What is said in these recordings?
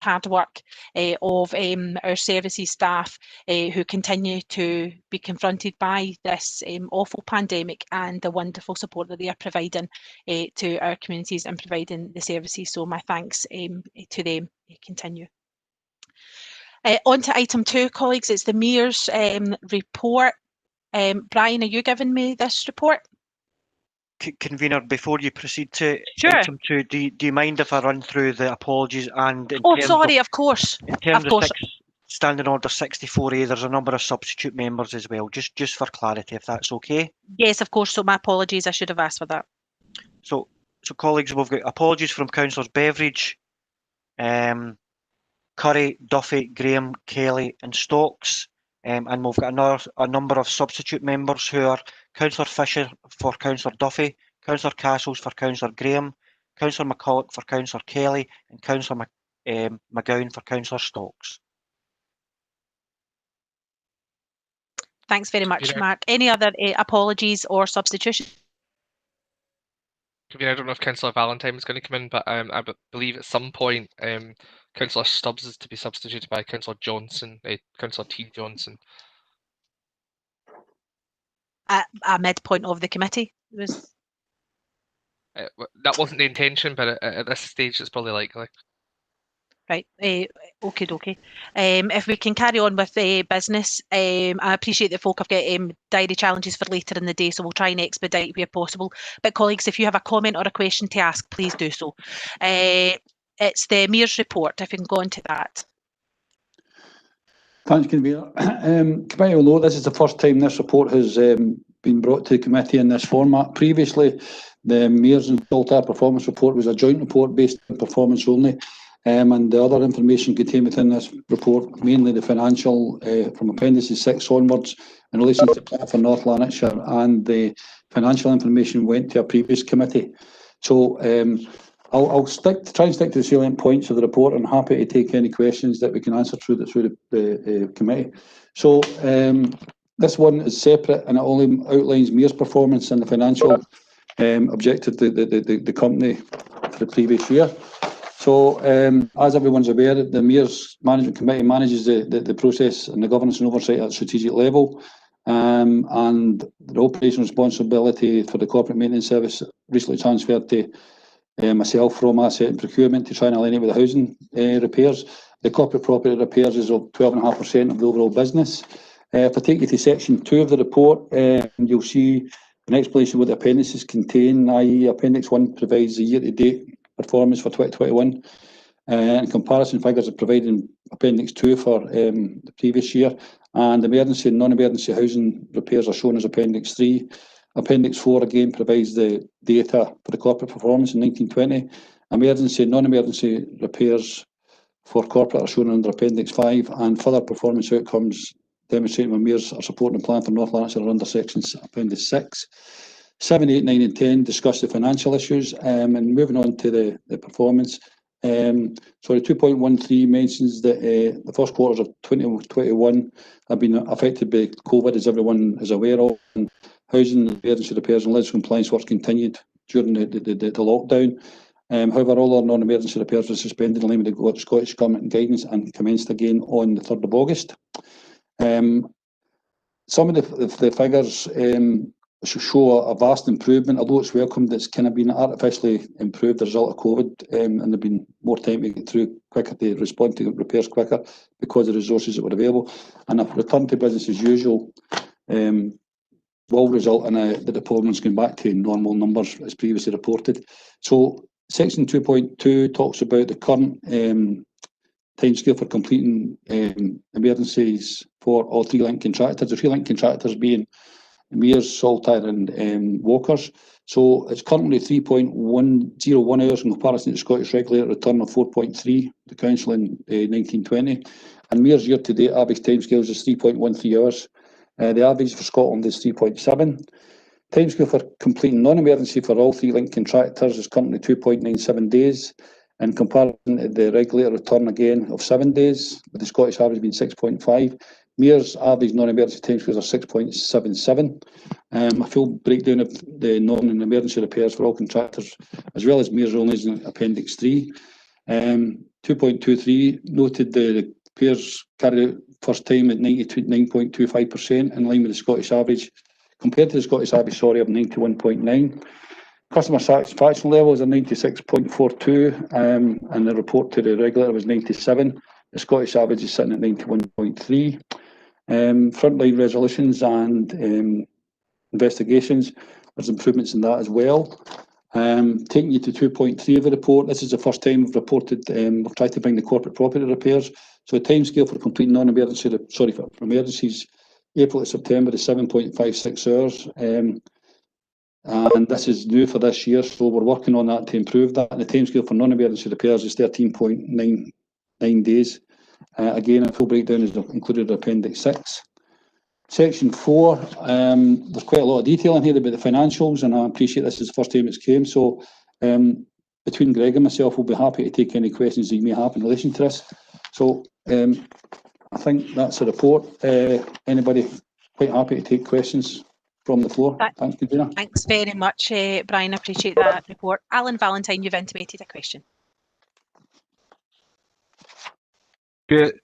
hard work of our services staff who continue to be confronted by this awful pandemic, and the wonderful support that they are providing to our communities and providing the services. So my thanks to them continue. On to item 2, colleagues, it's the Mayor's report. Brian, are you giving me this report? Convener, before you proceed to Sure. item 2, do you mind if I run through the apologies? And in terms sorry, of course. In terms of Standing Order 64A, there's a number of substitute members as well, just for clarity, if that's okay. Yes, of course. So my apologies, I should have asked for that. So colleagues, we've got apologies from Councillors Beveridge, Curry, Duffy, Graham, Kelly and Stokes. And we've got a number of substitute members who are Councillor Fisher for Councillor Duffy, Councillor Castles for Councillor Graham, Councillor McCulloch for Councillor Kelly, and Councillor McGowan for Councillor Stokes. Thanks very much, Mark. Any other apologies or substitutions? I don't know if Councillor Valentine is going to come in, but I believe at some point Councillor Stubbs is to be substituted by Councillor Johnson, Councillor T. Johnson. At a midpoint of the committee? That wasn't the intention, but at this stage it's probably likely. Right, okie dokie. If we can carry on with business, I appreciate that folk have got diary challenges for later in the day, so we'll try and expedite where possible. But colleagues, if you have a comment or a question to ask, please do so. It's the Mayor's report, if you can go on to that. Thanks, Convener. Committee will note this is the first time this report has been brought to the committee in this format. Previously, the Mayor's and Saltire Performance Report was a joint report based on performance only. And the other information contained within this report, mainly the financial from Appendices 6 onwards in relation to the plan for North Lanarkshire, and the financial information went to a previous committee. So I'll try and stick to the salient points of the report, and happy to take any questions that we can answer through the committee. So this one is separate, and it only outlines Mayor's performance and the financial objective the company for the previous year. So, as everyone's aware, the Mayor's Management Committee manages the process and the governance and oversight at a strategic level, and the operational responsibility for the corporate maintenance service recently transferred to myself from asset and procurement to try and align it with the housing repairs. The corporate property repairs is of 12.5% of the overall business. If I take you to section 2 of the report, you'll see an explanation of what the appendices contain, i.e. Appendix 1 provides the year-to-date performance for 2021, and comparison figures are provided in Appendix 2 for the previous year, and emergency and non-emergency housing repairs are shown as Appendix 3. Appendix 4 again provides the data for the corporate performance in 1920. Emergency and non-emergency repairs for corporate are shown under Appendix 5, and further performance outcomes demonstrating when Mayors are supporting the plan for North Lanarkshire are under sections Appendix 6. 7, 8, 9 and 10 discuss the financial issues, and moving on to the performance. Sorry, 2.13 mentions that the first quarters of 2021 have been affected by COVID, as everyone is aware of, and housing, emergency repairs and legislative compliance works continued during the lockdown. However, all our non-emergency repairs were suspended in line with the Scottish Government guidance and commenced again on the 3rd of August. Some of the figures show a vast improvement, although it's welcomed. It's kind of been artificially improved as a result of COVID, and there's been more time to get through quicker, to respond to repairs quicker because of the resources that were available. And a return to business as usual will result in the performance going back to normal numbers as previously reported. So section 2.2 talks about the current timescale for completing emergencies for all 3 link contractors. The 3 link contractors being Mayors, Saltire and Walkers. So it's currently 3.101 hours in comparison to the Scottish regulator return of 4.3, the council in 1920. And Mayors year-to-date average timescales is 3.13 hours. The average for Scotland is 3.7. Timescale for completing non-emergency for all 3 link contractors is currently 2.97 days. In comparison to the regulator return again of 7 days, with the Scottish average being 6.5. Mayors average non-emergency timescales are 6.77. A full breakdown of the non-emergency repairs for all contractors, as well as Mayors only, is in Appendix 3. 2.23 noted the repairs carried out first time at 99.25%, in line with the Scottish average, compared to the Scottish average, sorry, of 91.9. Customer satisfaction levels are 96.42, and the report to the regulator was 97. The Scottish average is sitting at 91.3. Frontline resolutions and investigations, there's improvements in that as well. Taking you to 2.3 of the report, this is the first time we've reported, we've tried to bring the corporate property repairs. So the timescale for completing non-emergency, for emergencies, April to September is 7.56 hours. And this is new for this year, so we're working on that to improve that. And the timescale for non-emergency repairs is 13.99 days. Again, a full breakdown is included in Appendix 6. Section 4, there's quite a lot of detail in here about the financials, and I appreciate this is the first time it's came. So between Greg and myself, we'll be happy to take any questions that you may have in relation to this. So I think that's the report. Anybody quite happy to take questions from the floor? Thanks, Convener. Thanks very much, Brian. I appreciate that report. Alan Valentine, you've intimated a question.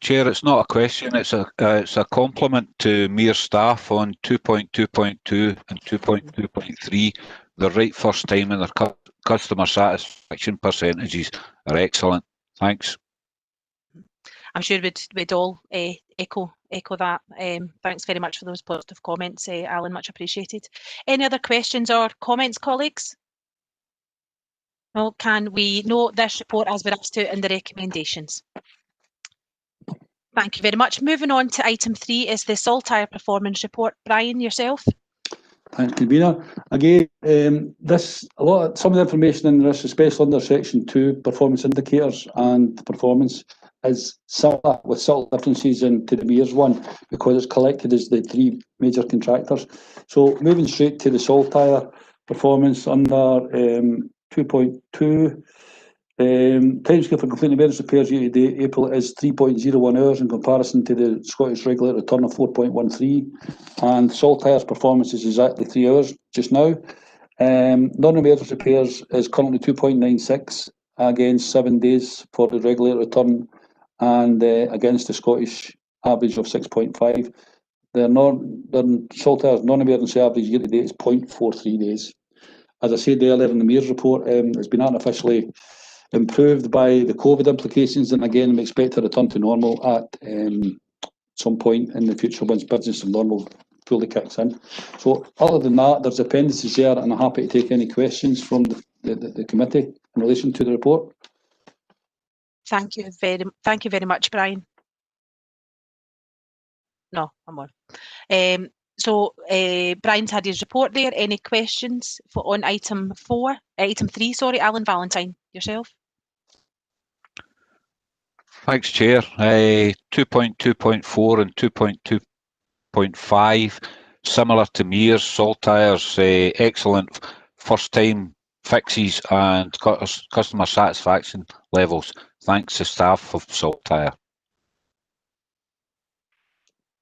Chair, it's not a question, it's a compliment to mere staff on 2.2.2 and 2.2.3. The right first time and their customer satisfaction percentages are excellent. Thanks. I'm sure we'd all echo that. Thanks very much for those positive comments, Alan, much appreciated. Any other questions or comments, colleagues? Well, can we note this report as we're asked to in the recommendations? Thank you very much. Moving on to item 3 is the Saltire performance report. Brian, yourself. Thanks, Convener. Again, some of the information in this, especially under section 2, performance indicators and performance, is similar with subtle differences into the Mears one because it's collected as the 3 major contractors. So moving straight to the Saltire performance under 2.2. Timescale for completing emergency repairs year to date April is 3.01 hours in comparison to the Scottish regulator return of 4.13, and Saltire's performance is exactly 3 hours just now. Non-emergency repairs is currently 2.96 against 7 days for the regulator return, and against the Scottish average of 6.5. Saltire's non-emergency average year to date is 0.43 days. As I said earlier in the Mears report, it's been artificially improved by the COVID implications, and again, we expect a return to normal at some point in the future once business as normal fully kicks in. So other than that, there's appendices there, and I'm happy to take any questions from the committee in relation to the report. Thank you very much, Brian. No, I'm on. So Brian's had his report there. Any questions on item 3? Sorry, Alan Valentine, yourself. Thanks, Chair. 2.2.4 and 2.2.5, similar to Mears. Saltire's excellent first-time fixes and customer satisfaction levels. Thanks to staff of Saltire.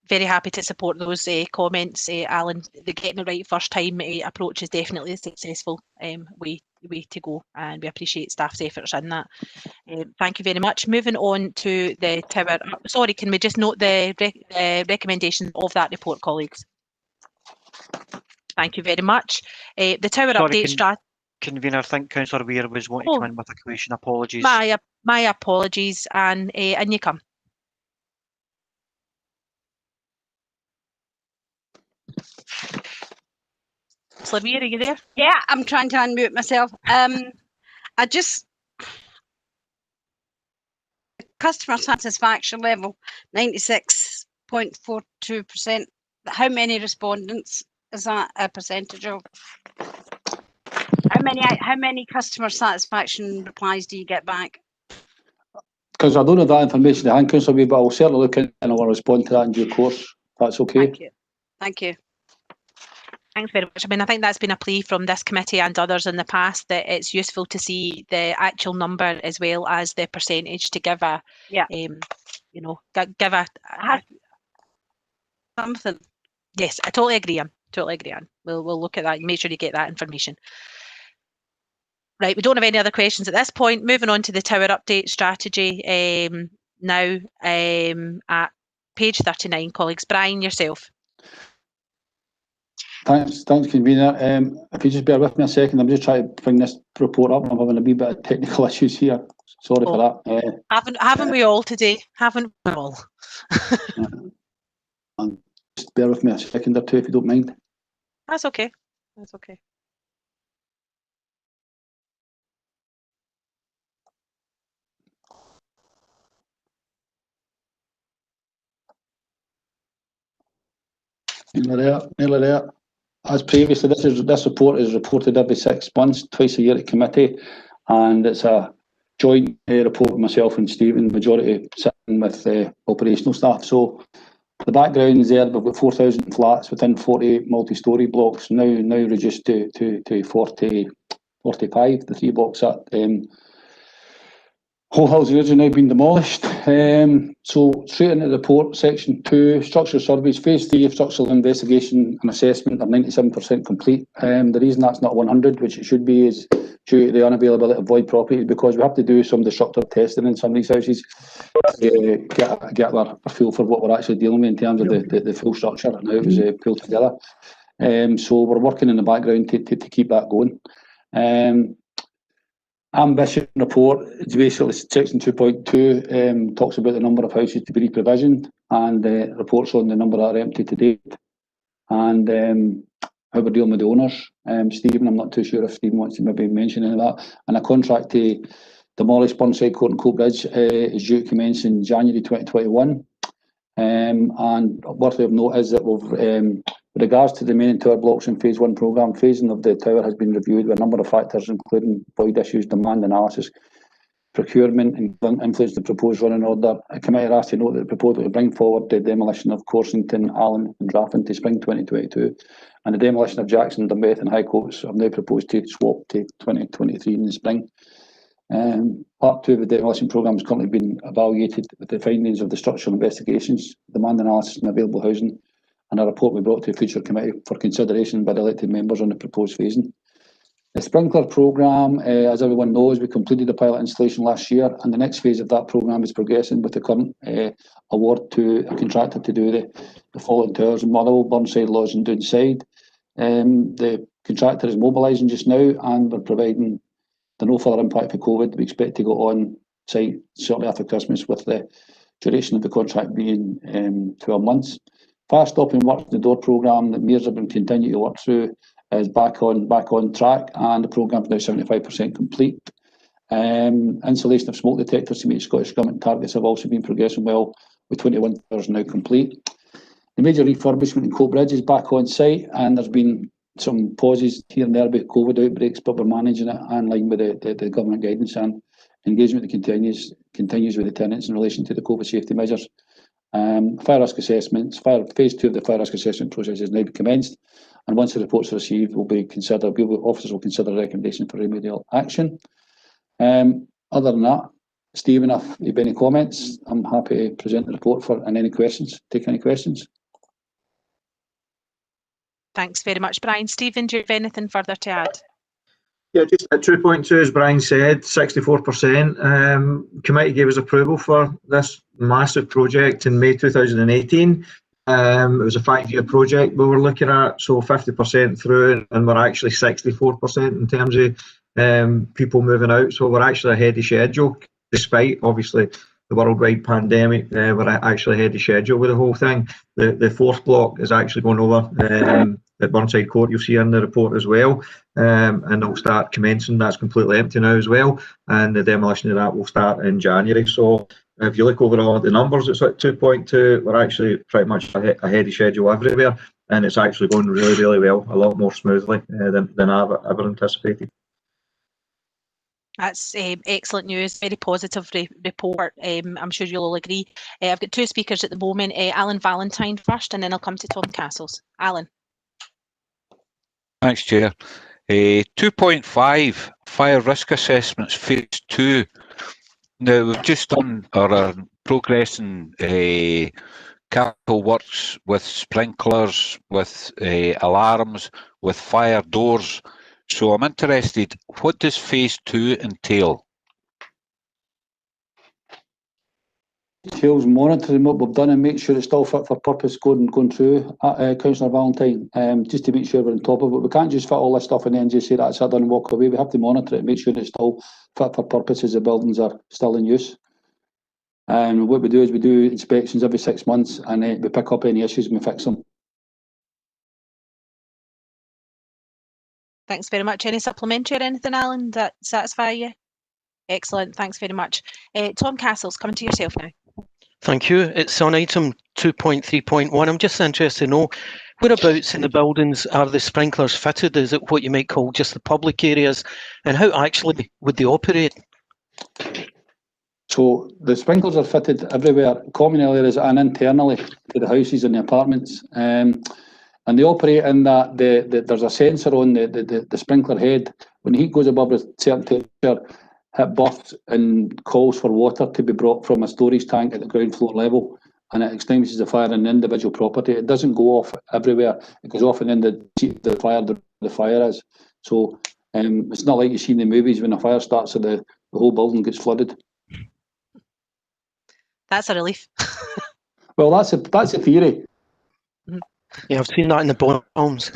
Very happy to support those comments, Alan. The getting it right first time approach is definitely a successful way to go, and we appreciate staff's efforts in that. Thank you very much. Moving on to the tower. Sorry, can we just note the recommendations of that report, colleagues? Thank you very much. The tower update strategy. Convener, I think Councillor Weir was wanting to come in with a question. Apologies. My apologies, and you come. Slavia, are you there? Yeah, I'm trying to unmute myself. Customer satisfaction level, 96.42%. How many respondents is that a percentage of? How many customer satisfaction replies do you get back? Because I don't have that information at hand, Councillor Weir, but I'll certainly look in and I'll respond to that in due course. That's okay. Thank you. Thank you. Thanks very much. I mean, I think that's been a plea from this committee and others in the past, that it's useful to see the actual number as well as the percentage to give a, give a something. Yes, I totally agree. We'll look at that and make sure you get that information. Right, we don't have any other questions at this point. Moving on to the tower update strategy now at page 39, colleagues. Brian, yourself. Thanks, convener. If you just bear with me a second, I'm just trying to bring this report up. I'm having a wee bit of technical issues here. Sorry for that. Haven't we all today? Haven't we all? Just bear with me a second or two, if you don't mind. That's okay. That's okay. Nearly there. As previously, this report is reported every 6 months, twice a year at committee, and it's a joint report with myself and Stephen, majority sitting with operational staff. So the background is there. We've got 4,000 flats within 48 multi-storey blocks, now reduced to 45, the 3 blocks at Whole Hills Village have now been demolished. So straight into the report, section 2, structural surveys, phase 3 of structural investigation and assessment are 97% complete. The reason that's not 100, which it should be, is due to the unavailability of void property, because we have to do some destructive testing in some of these houses to get our feel for what we're actually dealing with in terms of the full structure and how it was pulled together. So we're working in the background to keep that going. Ambition report is basically section 2.2, talks about the number of houses to be re-provisioned, and reports on the number that are empty to date, and how we're dealing with the owners. Stephen, I'm not too sure if Stephen wants to maybe mention any of that. And a contract to demolish Burnside Court and Coatbridge is due to commence in January 2021. And worthy of note is that we've with regards to the remaining tower blocks in phase 1 programme, phasing of the tower has been reviewed with a number of factors, including void issues, demand analysis, procurement, and influence the proposed running order. A committee asked to note that the proposal to bring forward the demolition of Corsington, Allen and Draffin to spring 2022, and the demolition of Jackson, Dunbeth and High Coats have now proposed to swap to 2023 in the spring. Part 2 of the demolition programme has currently been evaluated with the findings of the structural investigations, demand analysis and available housing, and a report we brought to a future committee for consideration by the elected members on the proposed phasing. The sprinkler programme, as everyone knows, we completed the pilot installation last year, and the next phase of that programme is progressing with the current award to a contractor to do the following towers in Motherwell, Burnside, Lodge and Doonside. The contractor is mobilising just now, and we're providing the no further impact of COVID. We expect to go on site shortly after Christmas, with the duration of the contract being 12 months. Fire stopping works in the door programme that Mears have been continuing to work through is back on track, and the programme is now 75% complete. Installation of smoke detectors to meet Scottish Government targets have also been progressing well, with 21 towers now complete. The major refurbishment in Coatbridge is back on site, and there's been some pauses here and there about COVID outbreaks, but we're managing it in line with the government guidance, and engagement continues with the tenants in relation to the COVID safety measures. Fire risk assessments, phase 2 of the fire risk assessment process has now commenced, and once the reports are received, officers will consider a recommendation for remedial action. Other than that, Stephen, if you have any comments, I'm happy to present the report and any questions. Take any questions. Thanks very much, Brian. Stephen, do you have anything further to add? Yeah, just at 2.2, as Brian said, 64%. Committee gave us approval for this massive project in May 2018. It was a 5-year project we were looking at, so 50% through, and we're actually 64% in terms of people moving out. So we're actually ahead of schedule, despite obviously the worldwide pandemic. We're actually ahead of schedule with the whole thing. The 4th block is actually going over at Burnside Court, you'll see in the report as well, and it'll start commencing. That's completely empty now as well, and the demolition of that will start in January. So if you look overall at the numbers, it's at 2.2. We're actually pretty much ahead of schedule everywhere, and it's actually going really, really well, a lot more smoothly than I've ever anticipated. That's excellent news, very positive report. I'm sure you'll all agree. I've got 2 speakers at the moment, Alan Valentine first, and then I'll come to Tom Castles. Alan. Thanks, Chair. 2.5, fire risk assessments, phase 2. Now, we've just done our progress in capital works with sprinklers, with alarms, with fire doors. So I'm interested, what does phase 2 entail? Entails monitoring what we've done and make sure it's still fit for purpose going through, Councillor Valentine, just to make sure we're on top of it. We can't just fit all this stuff and then just say that's it done and walk away. We have to monitor it and make sure it's still fit for purpose as the buildings are still in use. And what we do is we do inspections every 6 months and we pick up any issues and we fix them. Thanks very much. Any supplementary or anything, Alan, that satisfy you? Excellent, thanks very much. Tom Castles, coming to yourself now. Thank you. It's on item 2.3.1. I'm just interested to know whereabouts in the buildings are the sprinklers fitted? Is it what you might call just the public areas? And how actually would they operate? So the sprinklers are fitted everywhere, common areas and internally to the houses and the apartments. And they operate in that there's a sensor on the sprinkler head. When the heat goes above a certain temperature, it bursts and calls for water to be brought from a storage tank at the ground floor level, and it extinguishes the fire in the individual property. It doesn't go off everywhere. It goes off in the fire is. So it's not like you see in the movies when a fire starts and the whole building gets flooded. That's a relief. Well, that's a theory. Yeah, I've seen that in the Bond films.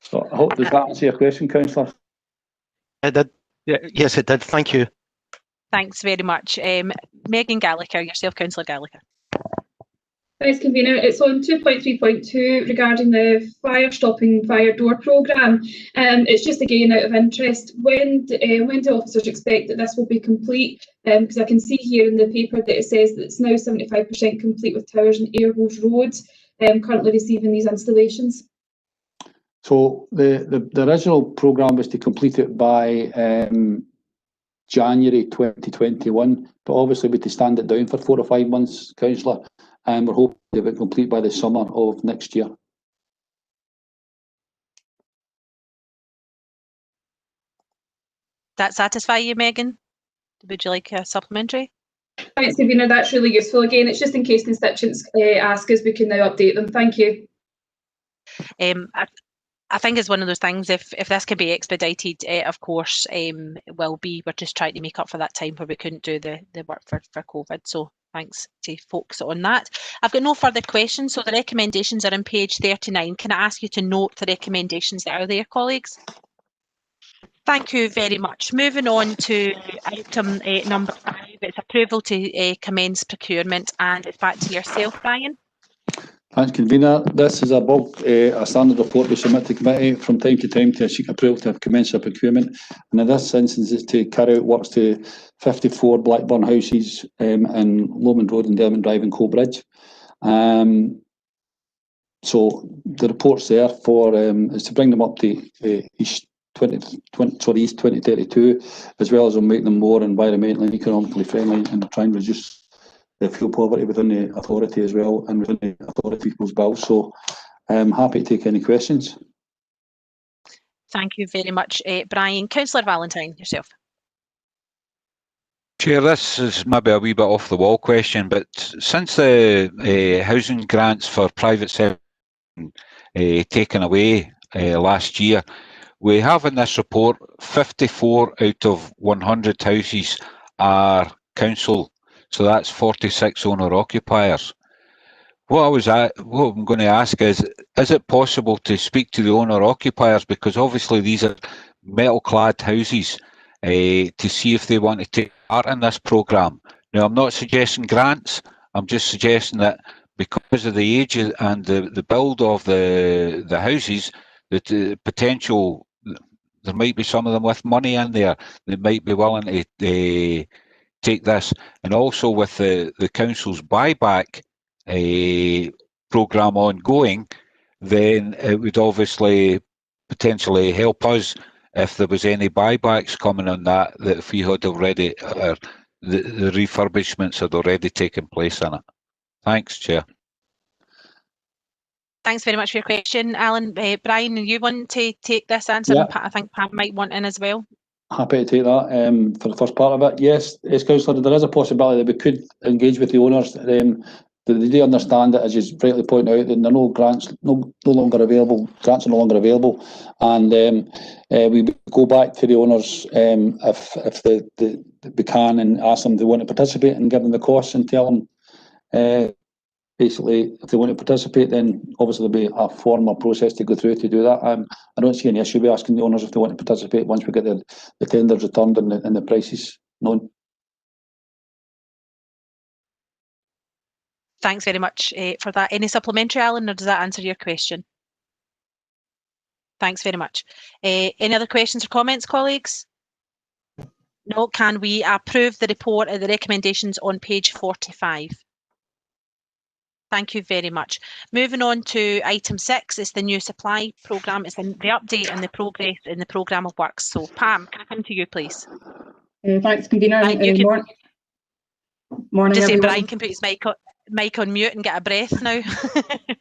So I hope does that answer your question, Councillor? It did. Yeah, yes, it did. Thank you. Thanks very much. Megan Gallagher, yourself, Councillor Gallagher. Thanks, Convener. It's on 2.3.2 regarding the fire stopping fire door programme. It's just again out of interest, when do officers expect that this will be complete? Because I can see here in the paper that it says that it's now 75% complete with Towers and Airhose roads currently receiving these installations. So the original programme was to complete it by January 2021, but obviously we had to stand it down for 4 or 5 months, Councillor, and we're hoping to be complete by the summer of next year. That satisfy you, Megan? Would you like a supplementary? Thanks, Convener. That's really useful. Again, it's just in case constituents ask us, we can now update them. Thank you. I think it's one of those things, if this can be expedited, of course, it will be. We're just trying to make up for that time where we couldn't do the work for COVID. So thanks to folks on that. I've got no further questions, so the recommendations are on page 39. Can I ask you to note the recommendations that are there, colleagues? Thank you very much. Moving on to item number 5, it's approval to commence procurement, and it's back to yourself, Brian. Thanks, Convener. This is a standard report we submit to committee from time to time to seek approval to commence a procurement. And in this instance, it's to carry out works to 54 Blackburn houses in Lomond Road and Dermot Drive and Coalbridge. So the report's there for is to bring them up to East 2032, as well as make them more environmentally and economically friendly and try and reduce the fuel poverty within the authority as well and within the authority people's bills. So I'm happy to take any questions. Thank you very much, Brian. Councillor Valentine, yourself. Chair, this is maybe a wee bit off the wall question, but since the housing grants for private sector taken away last year, we have in this report 54 out of 100 houses are council. So that's 46 owner-occupiers. What I'm going to ask is it possible to speak to the owner-occupiers, because obviously these are metal-clad houses, to see if they want to take part in this programme? Now, I'm not suggesting grants. I'm just suggesting that because of the age and the build of the houses, that the potential, there might be some of them with money in there that might be willing to take this, and also with the council's buyback programme ongoing, then it would obviously potentially help us if there was any buybacks coming on that if we had already, the refurbishments had already taken place in it. Thanks, Chair. Thanks very much for your question, Alan. Brian, you want to take this answer? Yeah. And I think Pam might want in as well. Happy to take that for the first part of it. Yes, Councillor, there is a possibility that we could engage with the owners. The they do understand that, as you rightly point out, that there are no grants no longer available. Grants are no longer available, and we go back to the owners if we can, and ask them if they want to participate and give them the costs and tell them basically if they want to participate, then obviously there'll be a formal process to go through to do that. I don't see any issue with asking the owners if they want to participate once we get the tenders returned and the prices known. Thanks very much for that. Any supplementary, Alan, or does that answer your question? Thanks very much. Any other questions or comments, colleagues? No. Can we approve the report and the recommendations on page 45? Thank you very much. Moving on to item 6, it's the new supply programme. It's the update and the progress in the programme of works. So Pam, can I come to you, please? Thanks, convener. Morning, just say everyone. Brian can put his mic on mute and get a breath now.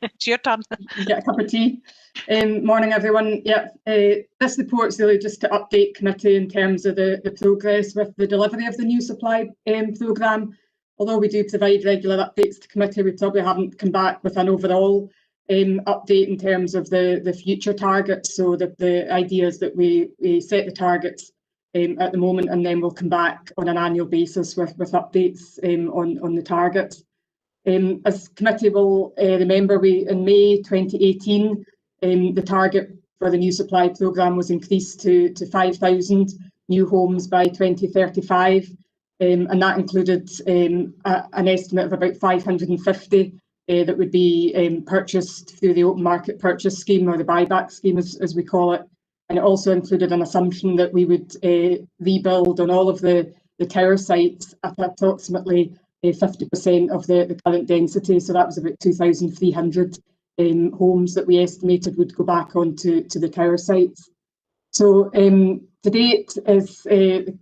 It's your turn. Get a cup of tea. Morning, everyone. Yeah, this report's really just to update committee in terms of the progress with the delivery of the new supply programme. Although we do provide regular updates to committee, we probably haven't come back with an overall update in terms of the future targets. So the idea is that we set the targets at the moment, and then we'll come back on an annual basis with updates on the targets. As committee will remember, in May 2018, the target for the new supply programme was increased to 5,000 new homes by 2035. And that included an estimate of about 550 that would be purchased through the open market purchase scheme, or the buyback scheme as we call it. And it also included an assumption that we would rebuild on all of the tower sites at approximately 50% of the current density. So that was about 2,300 homes that we estimated would go back onto the tower sites. So to date, as the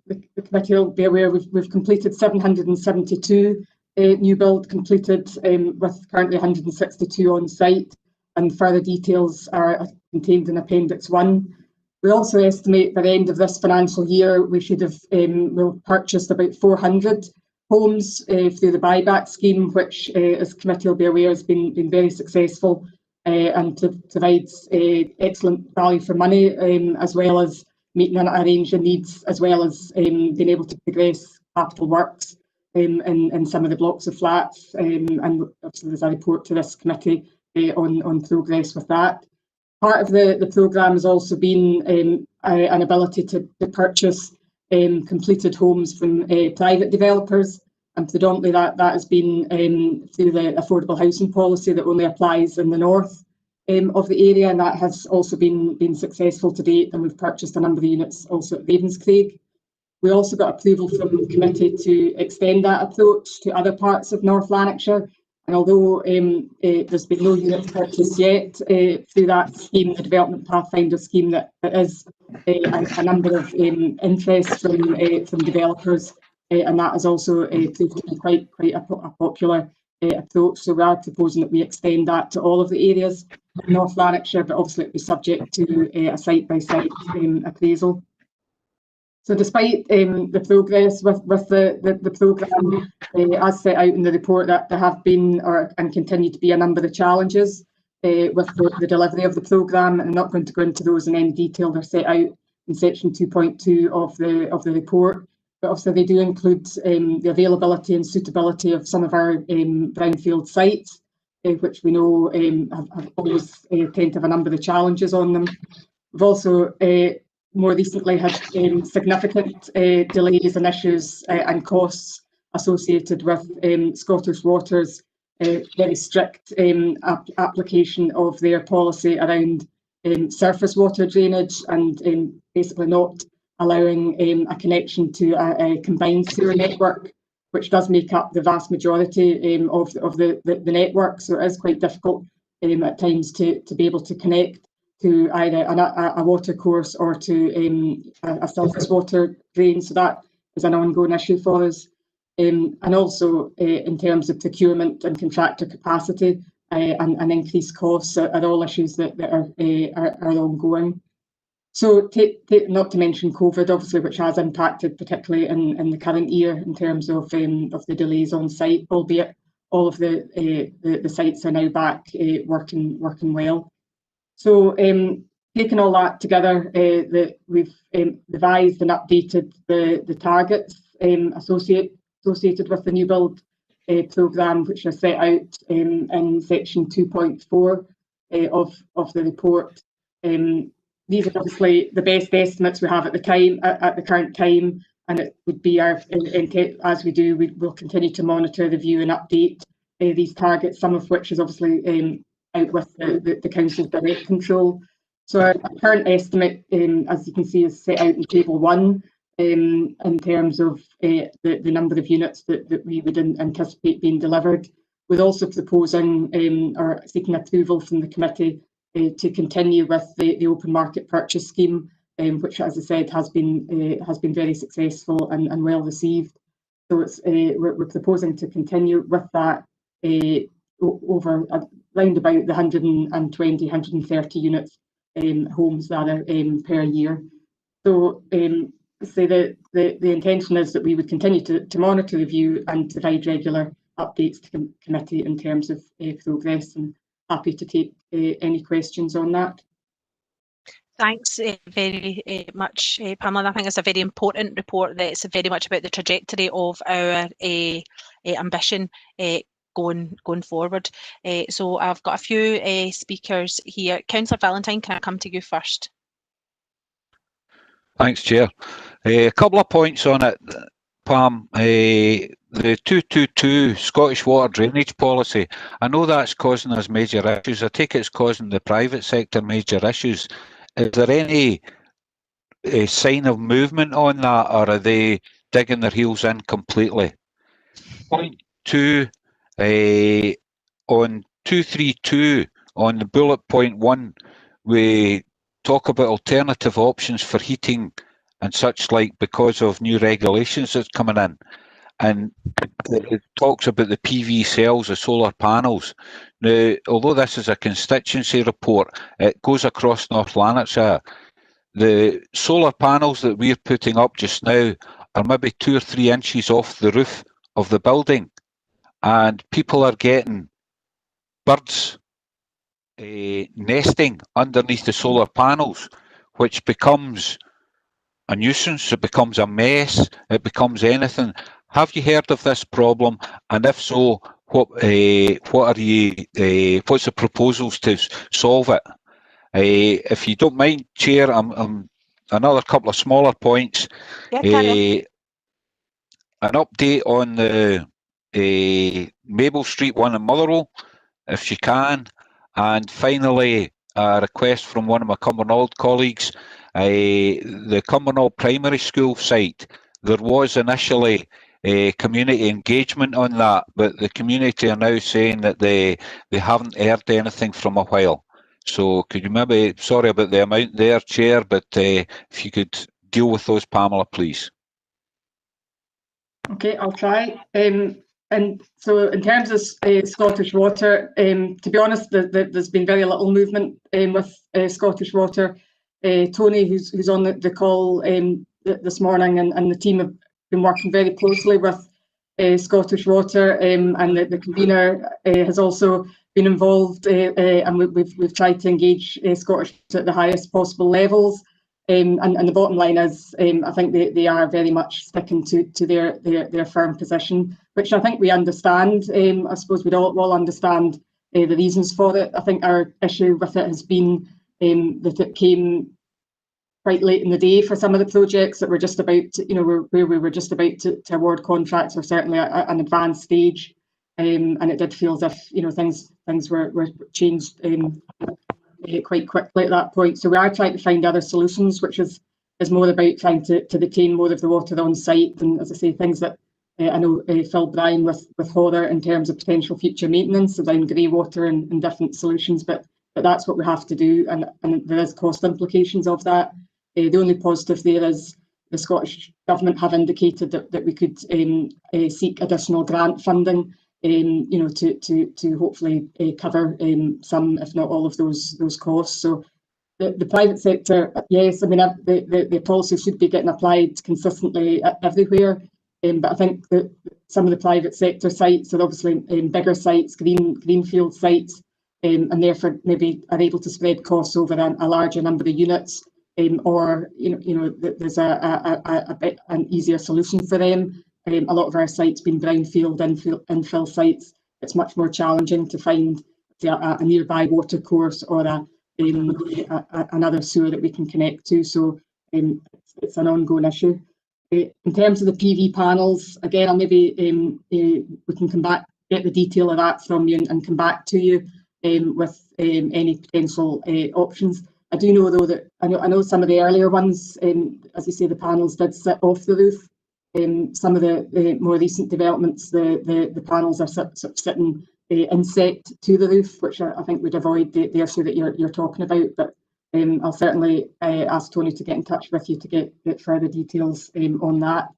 committee will be aware, we've completed 772 new build completed, with currently 162 on site, and further details are contained in Appendix 1. We also estimate by the end of this financial year we should have we'll purchased about 400 homes through the buyback scheme, which, as committee will be aware, has been very successful and provides excellent value for money, as well as meeting a range of needs, as well as being able to progress capital works in some of the blocks of flats. And obviously there's a report to this committee on progress with that. Part of the programme has also been an ability to purchase completed homes from private developers, and predominantly that has been through the affordable housing policy that only applies in the north of the area, and that has also been successful to date, and we've purchased a number of units also at Ravenscraig. We also got approval from the committee to extend that approach to other parts of North Lanarkshire. And although there's been no units purchased yet through that scheme, the Development Pathfinder scheme, that is a number of interest from developers, and that has also proved to be quite a popular approach. So we are proposing that we extend that to all of the areas of North Lanarkshire, but obviously it will be subject to a site-by-site appraisal. So despite the progress with the programme, as set out in the report, that there have been and continue to be a number of challenges with the delivery of the programme. I'm not going to go into those in any detail. They're set out in section 2.2 of the report. But obviously they do include the availability and suitability of some of our brownfield sites, which we know have always tend to have a number of challenges on them. We've also more recently had significant delays and issues and costs associated with Scottish Water's very strict application of their policy around surface water drainage, and basically not allowing a connection to a combined sewer network, which does make up the vast majority of the network. So it is quite difficult at times to be able to connect to either a water course or to a surface water drain. So that is an ongoing issue for us. And also in terms of procurement and contractor capacity and increased costs are all issues that are ongoing. So not to mention COVID, obviously, which has impacted particularly in the current year in terms of the delays on site, albeit all of the sites are now back working well. So taking all that together, we've revised and updated the targets associated with the new build programme, which are set out in section 2.4 of the report. These are obviously the best estimates we have at the current time, and it would be our intent, as we do, we will continue to monitor, review and update these targets, some of which is obviously out with the Council's direct control. So our current estimate, as you can see, is set out in Table 1 in terms of the number of units that we would anticipate being delivered. We're also proposing or seeking approval from the committee to continue with the open market purchase scheme, which, as I said, has been very successful and well received. So we're proposing to continue with that over around about the 120, 130 units homes rather per year. So the intention is that we would continue to monitor, review and provide regular updates to committee in terms of progress, and happy to take any questions on that. Thanks very much, Pamela. I think it's a very important report that's very much about the trajectory of our ambition going forward. So I've got a few speakers here. Councillor Valentine, can I come to you first? Thanks, Chair. A couple of points on it, Pam. The 222 Scottish Water Drainage Policy, I know that's causing us major issues. I take it's causing the private sector major issues. Is there any sign of movement on that, or are they digging their heels in completely? Point 2, on 232, on the bullet point 1, we talk about alternative options for heating and such like because of new regulations that's coming in. And it talks about the PV cells, the solar panels. Now, although this is a constituency report, it goes across North Lanarkshire. The solar panels that we're putting up just now are maybe 2 or 3 inches off the roof of the building, and people are getting birds nesting underneath the solar panels, which becomes a nuisance, it becomes a mess, it becomes anything. Have you heard of this problem? And if so, what's the proposals to solve it? If you don't mind, Chair, another couple of smaller points. Yeah, an update on the Mabel Street one in Motherwell, if you can. And finally, a request from one of my Cumbernauld colleagues. The Cumbernauld Primary School site, there was initially community engagement on that, but the community are now saying that they haven't heard anything from a while. So could you maybe, sorry about the amount there, Chair, but if you could deal with those, Pamela, please. Okay, I'll try. And so in terms of Scottish Water, to be honest, there's been very little movement with Scottish Water. Tony, who's on the call this morning, and the team have been working very closely with Scottish Water, and the convener has also been involved, and we've tried to engage Scottish at the highest possible levels. And the bottom line is, I think they are very much sticking to their firm position, which I think we understand. I suppose we'd all understand the reasons for it. I think our issue with it has been that it came quite late in the day for some of the projects that were just about to, where we were just about to award contracts, or certainly at an advanced stage. And it did feel as if things were changed quite quickly at that point. So we are trying to find other solutions, which is more about trying to retain more of the water on site, and as I say, things that I know Phil Bryan with Horror in terms of potential future maintenance around grey water and different solutions, but that's what we have to do, and there is cost implications of that. The only positive there is the Scottish Government have indicated that we could seek additional grant funding, to hopefully cover some, if not all, of those costs. So the private sector, yes, I mean, the policy should be getting applied consistently everywhere. But I think that some of the private sector sites are obviously bigger sites, greenfield sites, and therefore maybe are able to spread costs over a larger number of units, or there's an easier solution for them. A lot of our sites being brownfield infill sites, it's much more challenging to find a nearby water course or another sewer that we can connect to. So it's an ongoing issue. In terms of the PV panels, again, I'll maybe we can come back, get the detail of that from you and come back to you with any potential options. I do know though that I know some of the earlier ones, as you say, the panels did sit off the roof. Some of the more recent developments, the panels are sort of sitting inset to the roof, which I think would avoid the issue that you're talking about. But I'll certainly ask Tony to get in touch with you to get further details on that.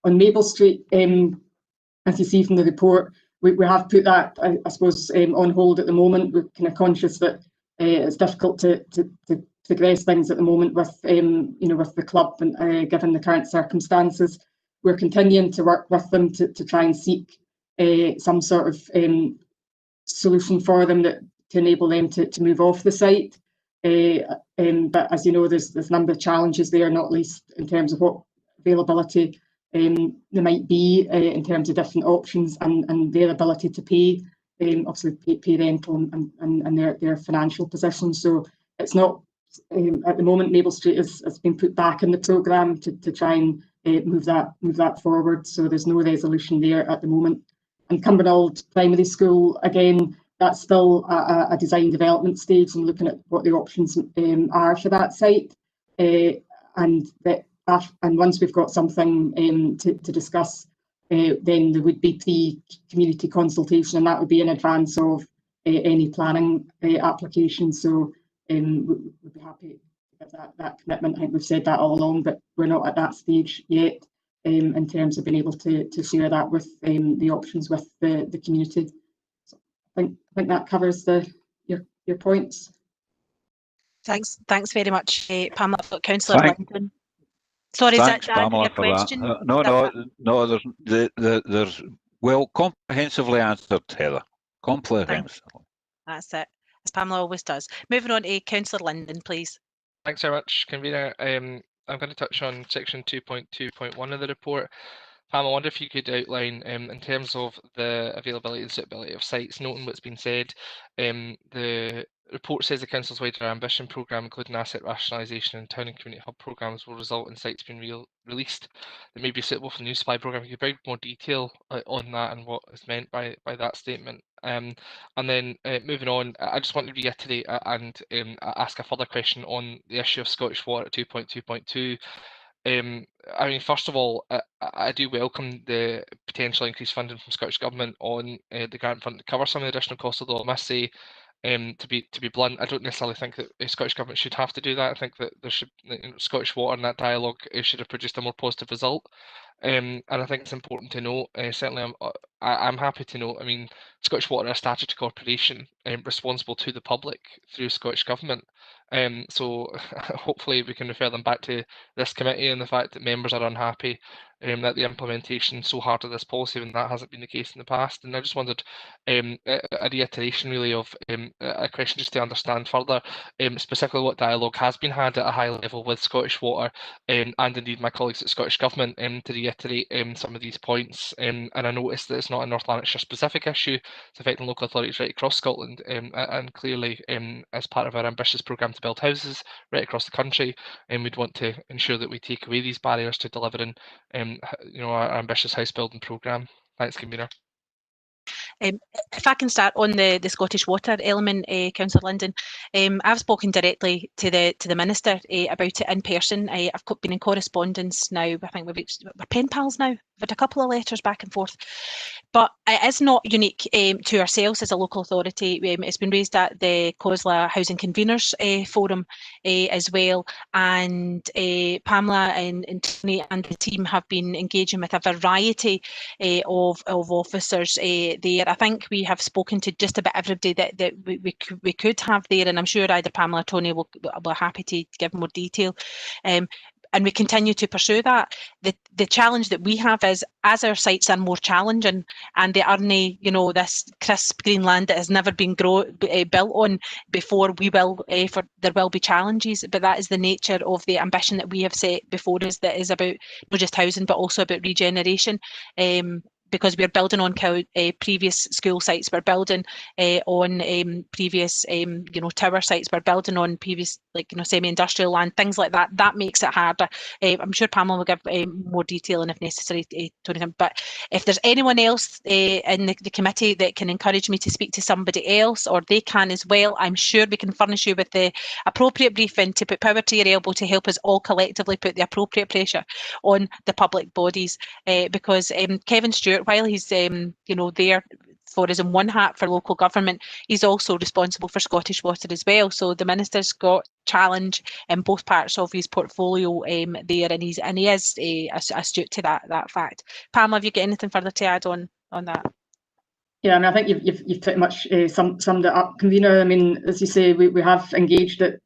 On Maple Street, as you see from the report, we have put that, I suppose, on hold at the moment. We're kind of conscious that it's difficult to progress things at the moment with with the club and given the current circumstances. We're continuing to work with them to try and seek some sort of solution for them to enable them to move off the site. But as you know, there's a number of challenges there, not least in terms of what availability there might be in terms of different options and their ability to pay, obviously pay rental and their financial position. So it's not, at the moment, Maple Street has been put back in the programme to try and move that forward. So there's no resolution there at the moment. And Cumbernauld Primary School, again, that's still a design development stage and looking at what the options are for that site. And once we've got something to discuss, then there would be pre-community consultation, and that would be in advance of any planning application. So we'd be happy to give that commitment. I think we've said that all along, but we're not at that stage yet in terms of being able to share that with the options with the community. I think that covers your points. Thanks very much, Pamela. Councillor Linton. Sorry, Thanks, is that Pamela, your for question? that. No. There's well comprehensively answered, Heather. Comprehensively. That's it, as Pamela always does. Moving on to Councillor Linden, please. Thanks very much, Convener. I'm going to touch on section 2.2.1 of the report. Pam, I wonder if you could outline, in terms of the availability and suitability of sites, noting what's been said. The report says the Council's wider ambition programme, including asset rationalisation and town and community hub programmes, will result in sites being released that may be suitable for the new supply programme. Could you provide more detail on that and what is meant by that statement? And then moving on, I just want to reiterate and ask a further question on the issue of Scottish Water at 2.2.2. I mean, first of all, I do welcome the potential increased funding from Scottish Government on the grant fund to cover some of the additional costs, although I must say, to be blunt, I don't necessarily think that the Scottish Government should have to do that. I think that there should, Scottish Water and that dialogue should have produced a more positive result. And I think it's important to note, certainly I'm happy to note, I mean, Scottish Water are a statutory corporation responsible to the public through Scottish Government. So hopefully we can refer them back to this committee and the fact that members are unhappy that the implementation so hard of this policy when that hasn't been the case in the past. And I just wondered a reiteration really of a question just to understand further specifically what dialogue has been had at a high level with Scottish Water and indeed my colleagues at Scottish Government to reiterate some of these points. And I noticed that it's not a North Lanarkshire specific issue, it's affecting local authorities right across Scotland, and clearly as part of our ambitious programme to build houses right across the country, and we'd want to ensure that we take away these barriers to delivering our ambitious house building programme. Thanks, Convener. If I can start on the Scottish Water element, Councillor Linden, I've spoken directly to the Minister about it in person. I've been in correspondence now. I think we're pen pals now. We've had a couple of letters back and forth. But it is not unique to ourselves as a local authority. It's been raised at the COSLA Housing Conveners Forum as well. And Pamela and Tony and the team have been engaging with a variety of officers there. I think we have spoken to just about everybody that we could have there, and I'm sure either Pamela or Tony will be happy to give more detail. and we continue to pursue that. The challenge that we have is, as our sites are more challenging and they aren't, you know, this crisp green land that has never been built on before, there will be challenges. But that is the nature of the ambition that we have set before us, that is about not just housing but also about regeneration. Because we're building on previous school sites, we're building on previous tower sites, we're building on previous semi-industrial land, things like that. That makes it harder. I'm sure Pamela will give more detail and if necessary, Tony. But if there's anyone else in the committee that can encourage me to speak to somebody else, or they can as well, I'm sure we can furnish you with the appropriate briefing to put power to your elbow to help us all collectively put the appropriate pressure on the public bodies. Because Kevin Stewart, while he's there for us in one hat for local government, he's also responsible for Scottish Water as well. So the minister's got challenge in both parts of his portfolio there, and he is astute to that fact. Pam, have you got anything further to add on that? Yeah, I mean, I think you've pretty much summed it up, convener. I mean, as you say, we have engaged with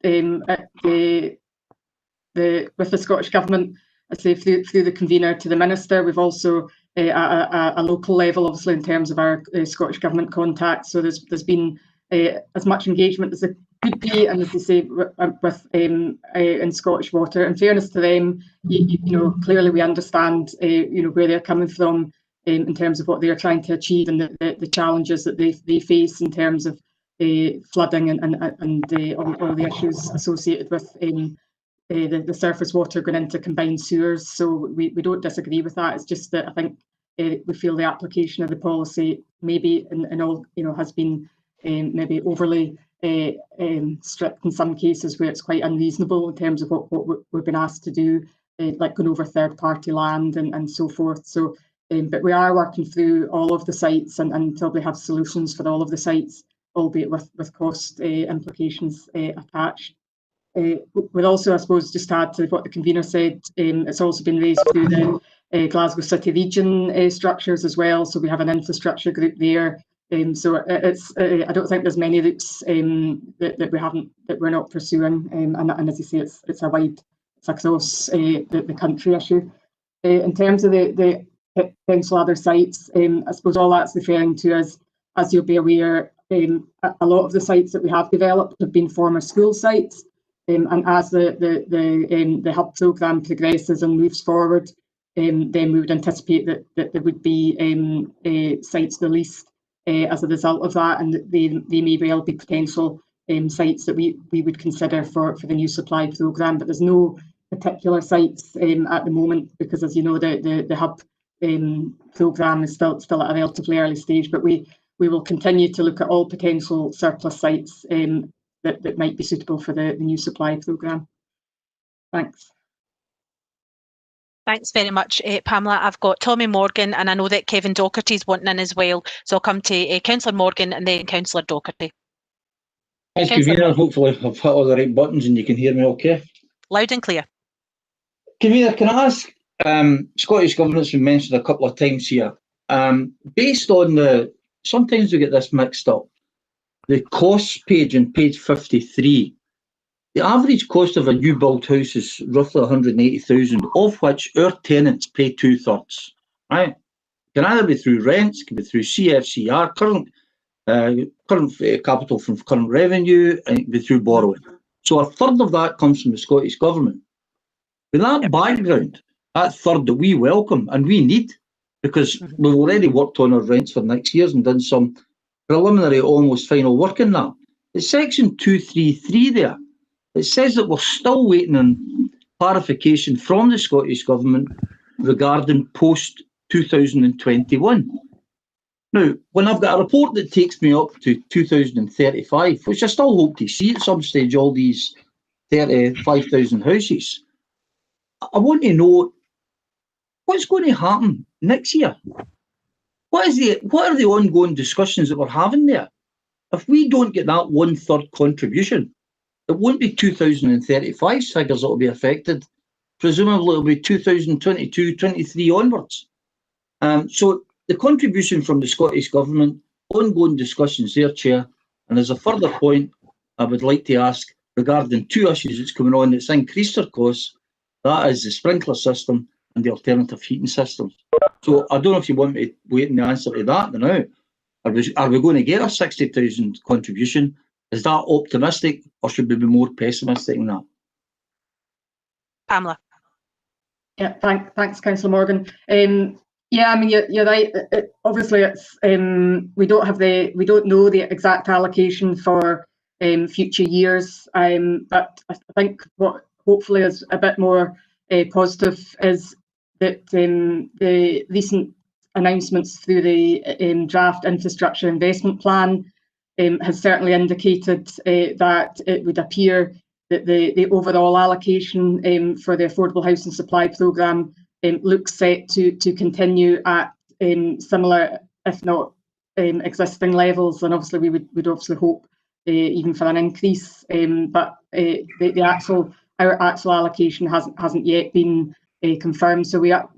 the Scottish Government, I say through the convener to the minister. We've also at a local level, obviously, in terms of our Scottish Government contacts. So there's been as much engagement as there could be, and as you say, with in Scottish Water. In fairness to them, you know, clearly we understand where they're coming from in terms of what they're trying to achieve and the challenges that they face in terms of flooding and all the issues associated with the surface water going into combined sewers. So we don't disagree with that. It's just that I think we feel the application of the policy maybe in all has been maybe overly strict in some cases, where it's quite unreasonable in terms of what we've been asked to do, like going over third-party land and so forth. So, but we are working through all of the sites and probably have solutions for all of the sites, albeit with cost implications attached. We'll also, I suppose, just add to what the convener said, it's also been raised through the Glasgow City region structures as well. So we have an infrastructure group there. So it's I don't think there's many routes that we're not pursuing. And as you say, it's across the country issue. In terms of the potential other sites, I suppose all that's referring to as you'll be aware, a lot of the sites that we have developed have been former school sites. And as the hub programme progresses and moves forward, then we would anticipate that there would be sites released as a result of that, and they may well be potential sites that we would consider for the new supply programme. But there's no particular sites at the moment, because, as you know, the hub programme is still at a relatively early stage. But we will continue to look at all potential surplus sites that might be suitable for the new supply programme. Thanks. Thanks very much, Pamela. I've got Tommy Morgan, and I know that Kevin Docherty's wanting in as well. So I'll come to Councillor Morgan and then Councillor Docherty. Thanks, Convener. Hopefully I've hit all the right buttons and you can hear me okay. Loud and clear. Convener, can I ask, Scottish Government's been mentioned a couple of times here. Based on sometimes we get this mixed up, the costs page on page 53, the average cost of a new built house is roughly 180,000, of which our tenants pay 2/3. Right? It can either be through rents, it can be through CFCR, current capital from current revenue, and it can be through borrowing. So 1/3 of that comes from the Scottish Government. With that background, that third that we welcome and we need, because we've already worked on our rents for next year and done some preliminary, almost final work in that. It's section 233 there. It says that we're still waiting on clarification from the Scottish Government regarding post-2021. Now, when I've got a report that takes me up to 2035, which I still hope to see at some stage, all these 35,000 houses, I want to know what's going to happen next year. What are the ongoing discussions that we're having there? If we don't get that 1/3 contribution, it won't be 2035 figures that will be affected. Presumably it'll be 2022, 23 onwards. So the contribution from the Scottish Government, ongoing discussions there, Chair. And as a further point, I would like to ask regarding two issues that's coming on that's increased our costs. That is the sprinkler system and the alternative heating systems. So I don't know if you want me to wait in the answer to that now. Are we going to get a 60,000 contribution? Is that optimistic, or should we be more pessimistic than that? Pamela. Yeah, thanks, Councillor Morgan. Yeah, I mean, you're right. Obviously, it's we don't know the exact allocation for future years. But I think what hopefully is a bit more positive is that the recent announcements through the draft infrastructure investment plan has certainly indicated that it would appear that the overall allocation for the affordable housing supply programme looks set to continue at similar, if not existing levels, and obviously we would obviously hope even for an increase. But our actual allocation hasn't yet been confirmed. So we are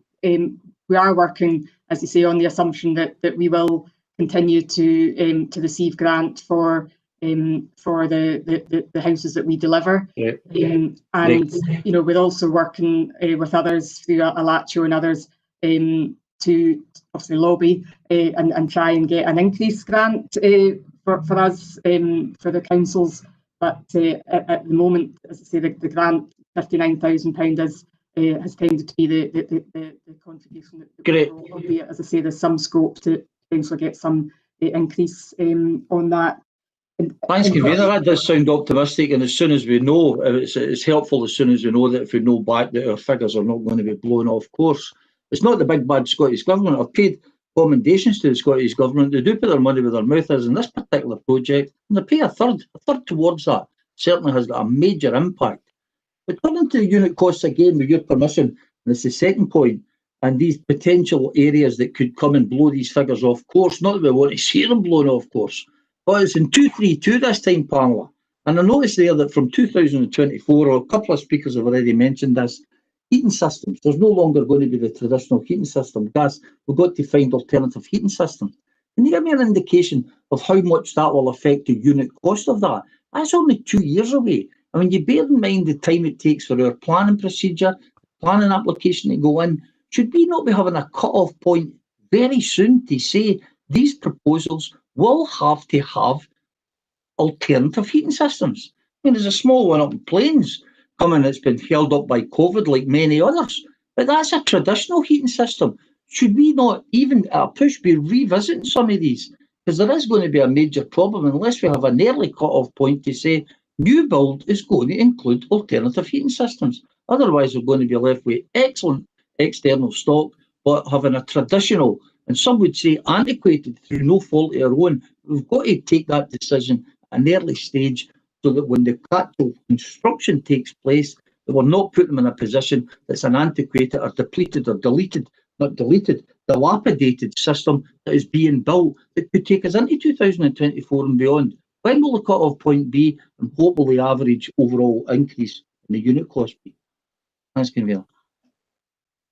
working, as you say, on the assumption that we will continue to receive grant for the houses that we deliver. Yeah. And you know, we're also working with others through Alacho and others to obviously lobby and try and get an increased grant for us, for the councils. But at the moment, as I say, the grant £59,000 has tended to be the contribution that albeit, as I say, there's some scope to potentially get some increase on that. Thanks, Convener. That does sound optimistic, and as soon as we know, it's helpful as soon as we know that if we know back that our figures are not going to be blown off course. It's not the big bad Scottish Government. I've paid commendations to the Scottish Government. They do put their money where their mouth is in this particular project, and they pay a third towards that. Certainly has got a major impact. But turning to the unit costs again, with your permission, and it's the second point, and these potential areas that could come and blow these figures off course, not that we want to see them blown off course, but it's in 232 this time, Pamela. And I noticed there that from 2024, or a couple of speakers have already mentioned this, heating systems, there's no longer going to be the traditional heating system, gas. We've got to find alternative heating systems. Can you give me an indication of how much that will affect the unit cost of that? That's only 2 years away. I mean, you bear in mind the time it takes for our planning procedure, planning application to go in. Should we not be having a cut-off point very soon to say these proposals will have to have alternative heating systems? I mean, there's a small one up in Plains coming that's been held up by COVID like many others, but that's a traditional heating system. Should we not even at a push be revisiting some of these? Because there is going to be a major problem unless we have an early cut-off point to say new build is going to include alternative heating systems. Otherwise, we're going to be left with excellent external stock, but having a traditional, and some would say antiquated through no fault of our own. We've got to take that decision at an early stage so that when the actual construction takes place, that we're not putting them in a position that's an antiquated or depleted or deleted, not deleted, dilapidated system that is being built that could take us into 2024 and beyond. When will the cut-off point be, and what will the average overall increase in the unit cost be? Thanks, Convener.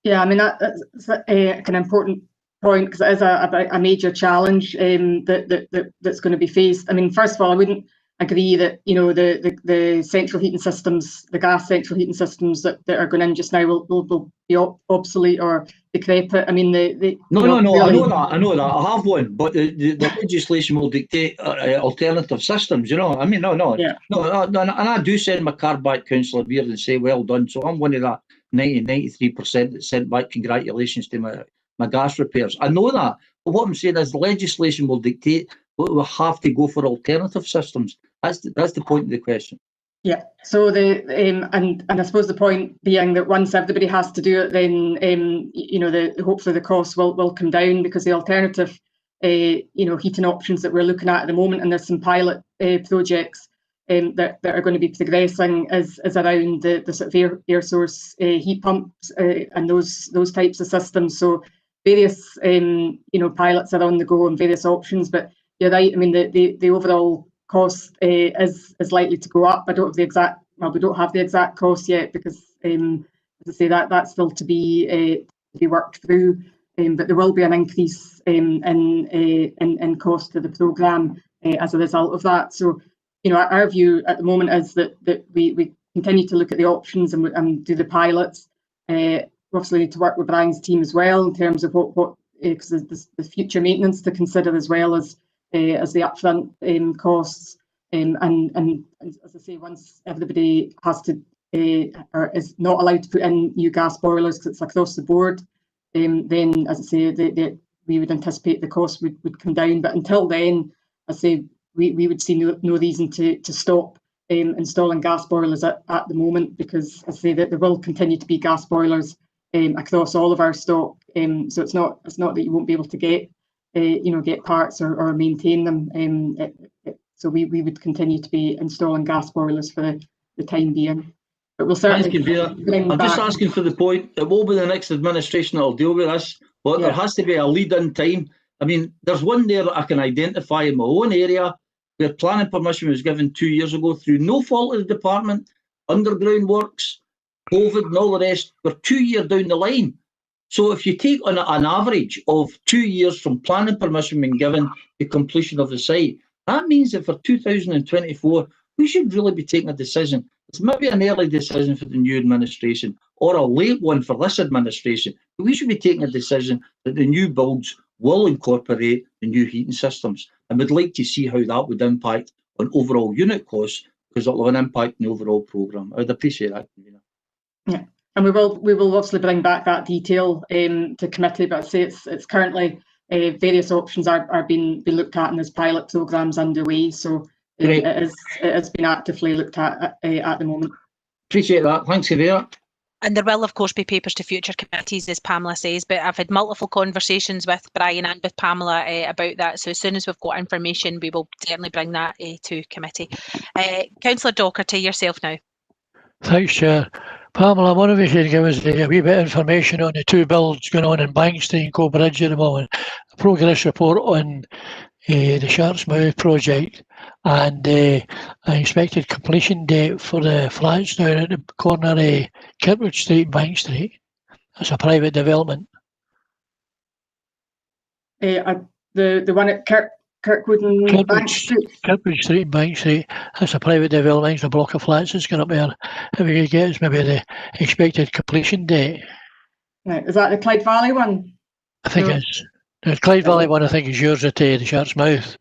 Yeah, I mean, that's an important point, because it is a major challenge that's going to be faced. I mean, first of all, I wouldn't agree that, you know, the central heating systems, the gas central heating systems that are going in just now will be obsolete or decrepit. I mean, No, really... I know that. I have one, but the legislation will dictate alternative systems. You know, I mean, no, and I do send my card back, Councillor Beard, and say well done. So I'm one of that 93% that sent back congratulations to my gas repairs. I know that, but what I'm saying is the legislation will dictate that we'll have to go for alternative systems. That's the point of the question. Yeah. So and I suppose the point being that once everybody has to do it, then you know, hopefully the costs will come down, because the alternative you know, heating options that we're looking at the moment, and there's some pilot projects that are going to be progressing is around the sort of air source heat pumps and those types of systems. So various you know, pilots are on the go and various options. But you're right. I mean, the overall cost is likely to go up. I don't have the exact. Well, we don't have the exact cost yet, because as I say, that's still to be worked through. But there will be an increase in cost to the programme as a result of that. So, you know, our view at the moment is that we continue to look at the options and do the pilots. We obviously need to work with Brian's team as well in terms of what because there's the future maintenance to consider as well as the upfront costs. And as I say, once everybody has to or is not allowed to put in new gas boilers because it's across the board, then as I say, we would anticipate the cost would come down. But until then, I say we would see no reason to stop installing gas boilers at the moment, because I say that there will continue to be gas boilers across all of our stock. So it's not that you won't be able to get get parts or maintain them. So we would continue to be installing gas boilers for the time being. But we'll certainly bring I'm back. just asking for the point. It will be the next administration that will deal with this, but there has to be a lead-in time. I mean, there's one there that I can identify in my own area where planning permission was given 2 years ago through no fault of the department, underground works, COVID and all the rest. We're 2 years down the line. So if you take on an average of 2 years from planning permission being given to completion of the site, that means that for 2024, we should really be taking a decision. It's maybe an early decision for the new administration or a late one for this administration, but we should be taking a decision that the new builds will incorporate the new heating systems. And we'd like to see how that would impact on overall unit costs, because it will have an impact on the overall programme. I would appreciate that, Convener. Yeah, and we will obviously bring back that detail to committee, but I'd say it's currently various options are being looked at, and there's pilot programmes underway. So it has been actively looked at the moment. Appreciate that. Thanks, Convener. And there will, of course, be papers to future committees, as Pamela says, but I've had multiple conversations with Brian and with Pamela about that. So as soon as we've got information, we will certainly bring that to committee. Councillor Docherty, yourself now. Thanks, Chair. Pamela, I wonder if you could give us a wee bit of information on the two builds going on in Bank Street and Co Bridge at the moment. A progress report on the Shark's Mouth project and an expected completion date for the flats down at the corner of Kirkwood Street and Bank Street. That's a private development. The one at Kirkwood and Bank Street? Kirkwood Street and Bank Street. That's a private development. It's a block of flats that's going up there. If we could get us maybe the expected completion date. Right. Is that the Clyde Valley one? I think it's the Clyde Valley one. I think is yours at the Shark's Mouth.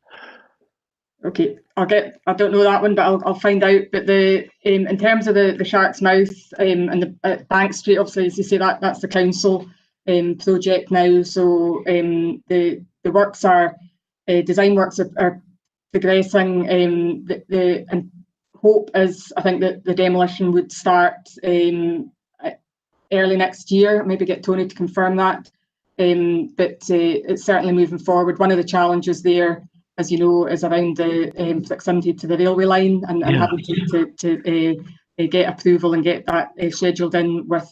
Okay, I don't know that one, but I'll find out. But in terms of the Shark's Mouth and the Bank Street, obviously, as you say, that's the council project now. So the works are design works are progressing. And hope is, I think, that the demolition would start early next year. Maybe get Tony to confirm that. But it's certainly moving forward. One of the challenges there, as you know, is around the proximity to the railway line and having to get approval and get that scheduled in with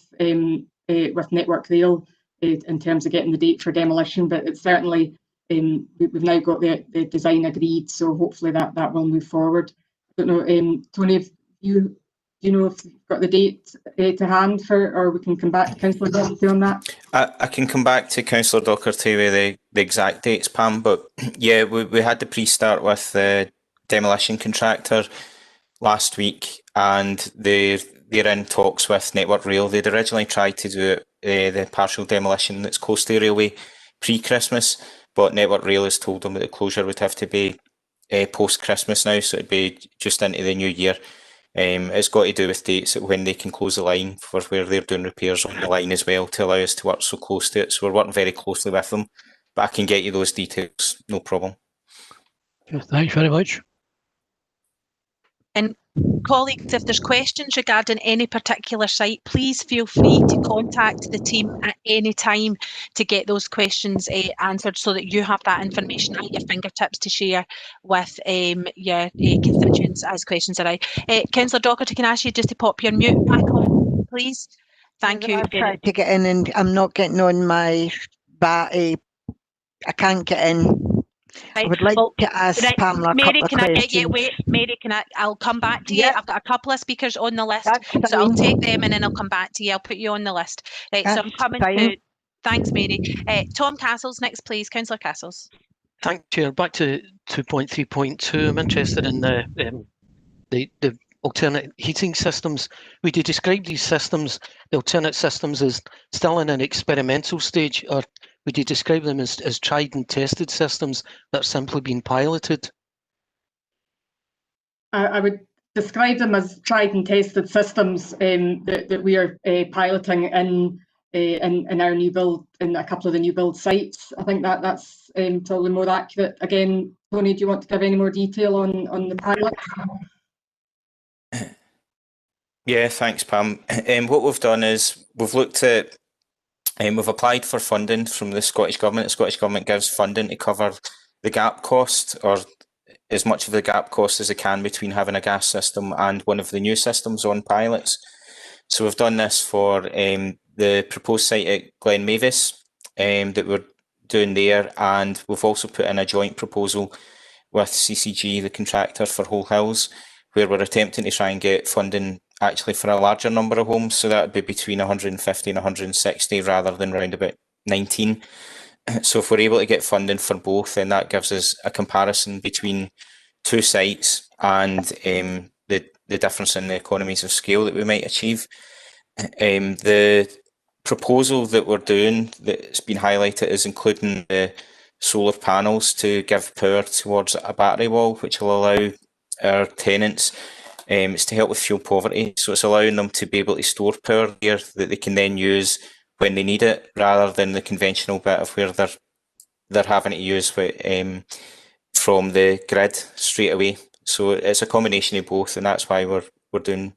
Network Rail in terms of getting the date for demolition. But it's certainly we've now got the design agreed, so hopefully that will move forward. I don't know, Tony, if you know if you've got the date to hand for, or we can come back to Councillor Docherty on that. I can come back to Councillor Docherty with the exact dates, Pam, but yeah, we had the pre-start with the demolition contractor last week, and they're in talks with Network Rail. They'd originally tried to do it, the partial demolition that's close to the railway pre-Christmas, but Network Rail has told them that the closure would have to be post-Christmas now, so it'd be just into the new year. It's got to do with dates when they can close the line for where they're doing repairs on the line as well to allow us to work so close to it. So we're working very closely with them, but I can get you those details, no problem. Thanks very much. And colleagues, if there's questions regarding any particular site, please feel free to contact the team at any time to get those questions answered, so that you have that information at your fingertips to share with your constituents as questions arise. Councillor Docherty, can I ask you just to pop your mute back on, please? Thank you. I've tried to get in and I'm not getting on my battery. I can't get in. Right. I would like to ask Pamela a Mary, couple can of I questions. get you? Wait, Mary, I'll come back to you. I've got a couple of speakers on the list, That's so I'll fine. take them and then I'll come back to you. I'll put you on the list. Right, so I'm coming to. Thanks, Mary. Tom Castles next, please. Councillor Castles. Thank you. Back to 2.3.2. I'm interested in the alternate heating systems. Would you describe these systems, the alternate systems, as still in an experimental stage, or would you describe them as tried and tested systems that are simply being piloted? I would describe them as tried and tested systems that we are piloting in our new build, in a couple of the new build sites. I think that's probably more accurate. Again, Tony, do you want to give any more detail on the pilot? Yeah, thanks, Pam. What we've done is we've looked at, we've applied for funding from the Scottish Government. The Scottish Government gives funding to cover the gap cost, or as much of the gap cost as it can, between having a gas system and one of the new systems on pilots. So we've done this for the proposed site at Glen Mavis that we're doing there, and we've also put in a joint proposal with CCG, the contractor, for Whole Hills, where we're attempting to try and get funding actually for a larger number of homes. So that would be between 150 and 160 rather than around about 19. So if we're able to get funding for both, then that gives us a comparison between two sites and the difference in the economies of scale that we might achieve. The proposal that we're doing that's been highlighted is including the solar panels to give power towards a battery wall, which will allow our tenants, it's to help with fuel poverty. So it's allowing them to be able to store power there that they can then use when they need it, rather than the conventional bit of where they're having to use from the grid straight away. So it's a combination of both, and that's why we're doing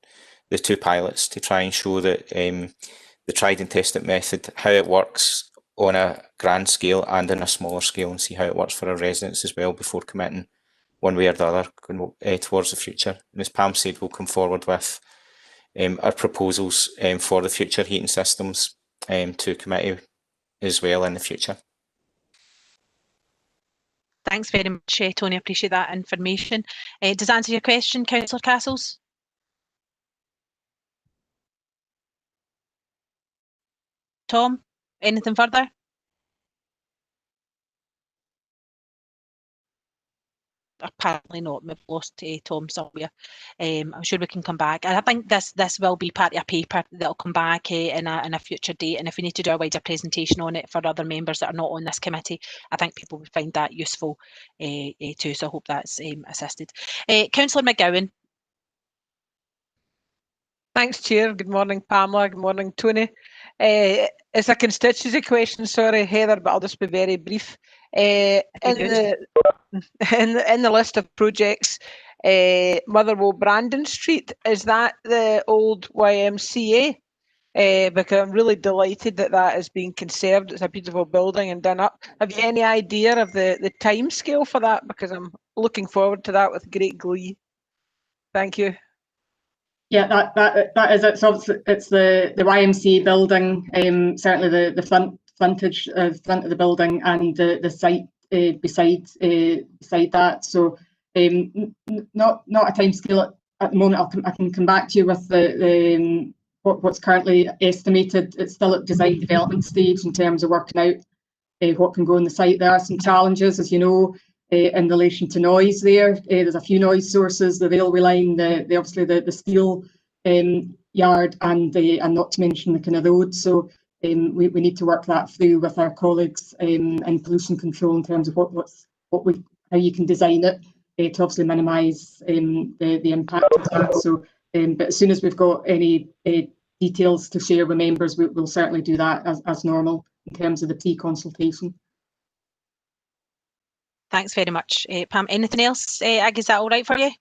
the two pilots, to try and show that the tried and tested method, how it works on a grand scale and on a smaller scale, and see how it works for our residents as well before committing one way or the other towards the future. And as Pam said, we'll come forward with our proposals for the future heating systems to committee as well in the future. Thanks very much, Tony. I appreciate that information. Does that answer your question, Councillor Castles? Tom, anything further? Apparently not. We've lost Tom somewhere. I'm sure we can come back. And I think this will be part of a paper that'll come back in a future date. And if we need to do a wider presentation on it for other members that are not on this committee, I think people would find that useful too. So I hope that's assisted. Councillor McGowan. Thanks, Chair. Good morning, Pamela. Good morning, Tony. It's a constituency question, sorry, Heather, but I'll just be very brief. In the list of projects, Motherwell Brandon Street, is that the old YMCA? Because I'm really delighted that that is being conserved. It's a beautiful building and done up. Have you any idea of the time scale for that? Because I'm looking forward to that with great glee. Thank you. Yeah, that is it. So it's the YMCA building, certainly the frontage front of the building, and the site beside that. So not a time scale at the moment. I can come back to you with the what's currently estimated. It's still at design development stage in terms of working out what can go on the site. There are some challenges, as you know, in relation to noise there. There's a few noise sources, the railway line, obviously the steel yard, and not to mention the kind of road. So we need to work that through with our colleagues in pollution control in terms of how you can design it to obviously minimise the impact of that. So, but as soon as we've got any details to share with members, we'll certainly do that as normal in terms of the pre-consultation. Thanks very much, Pam. Anything else, Ag, is that all right for you?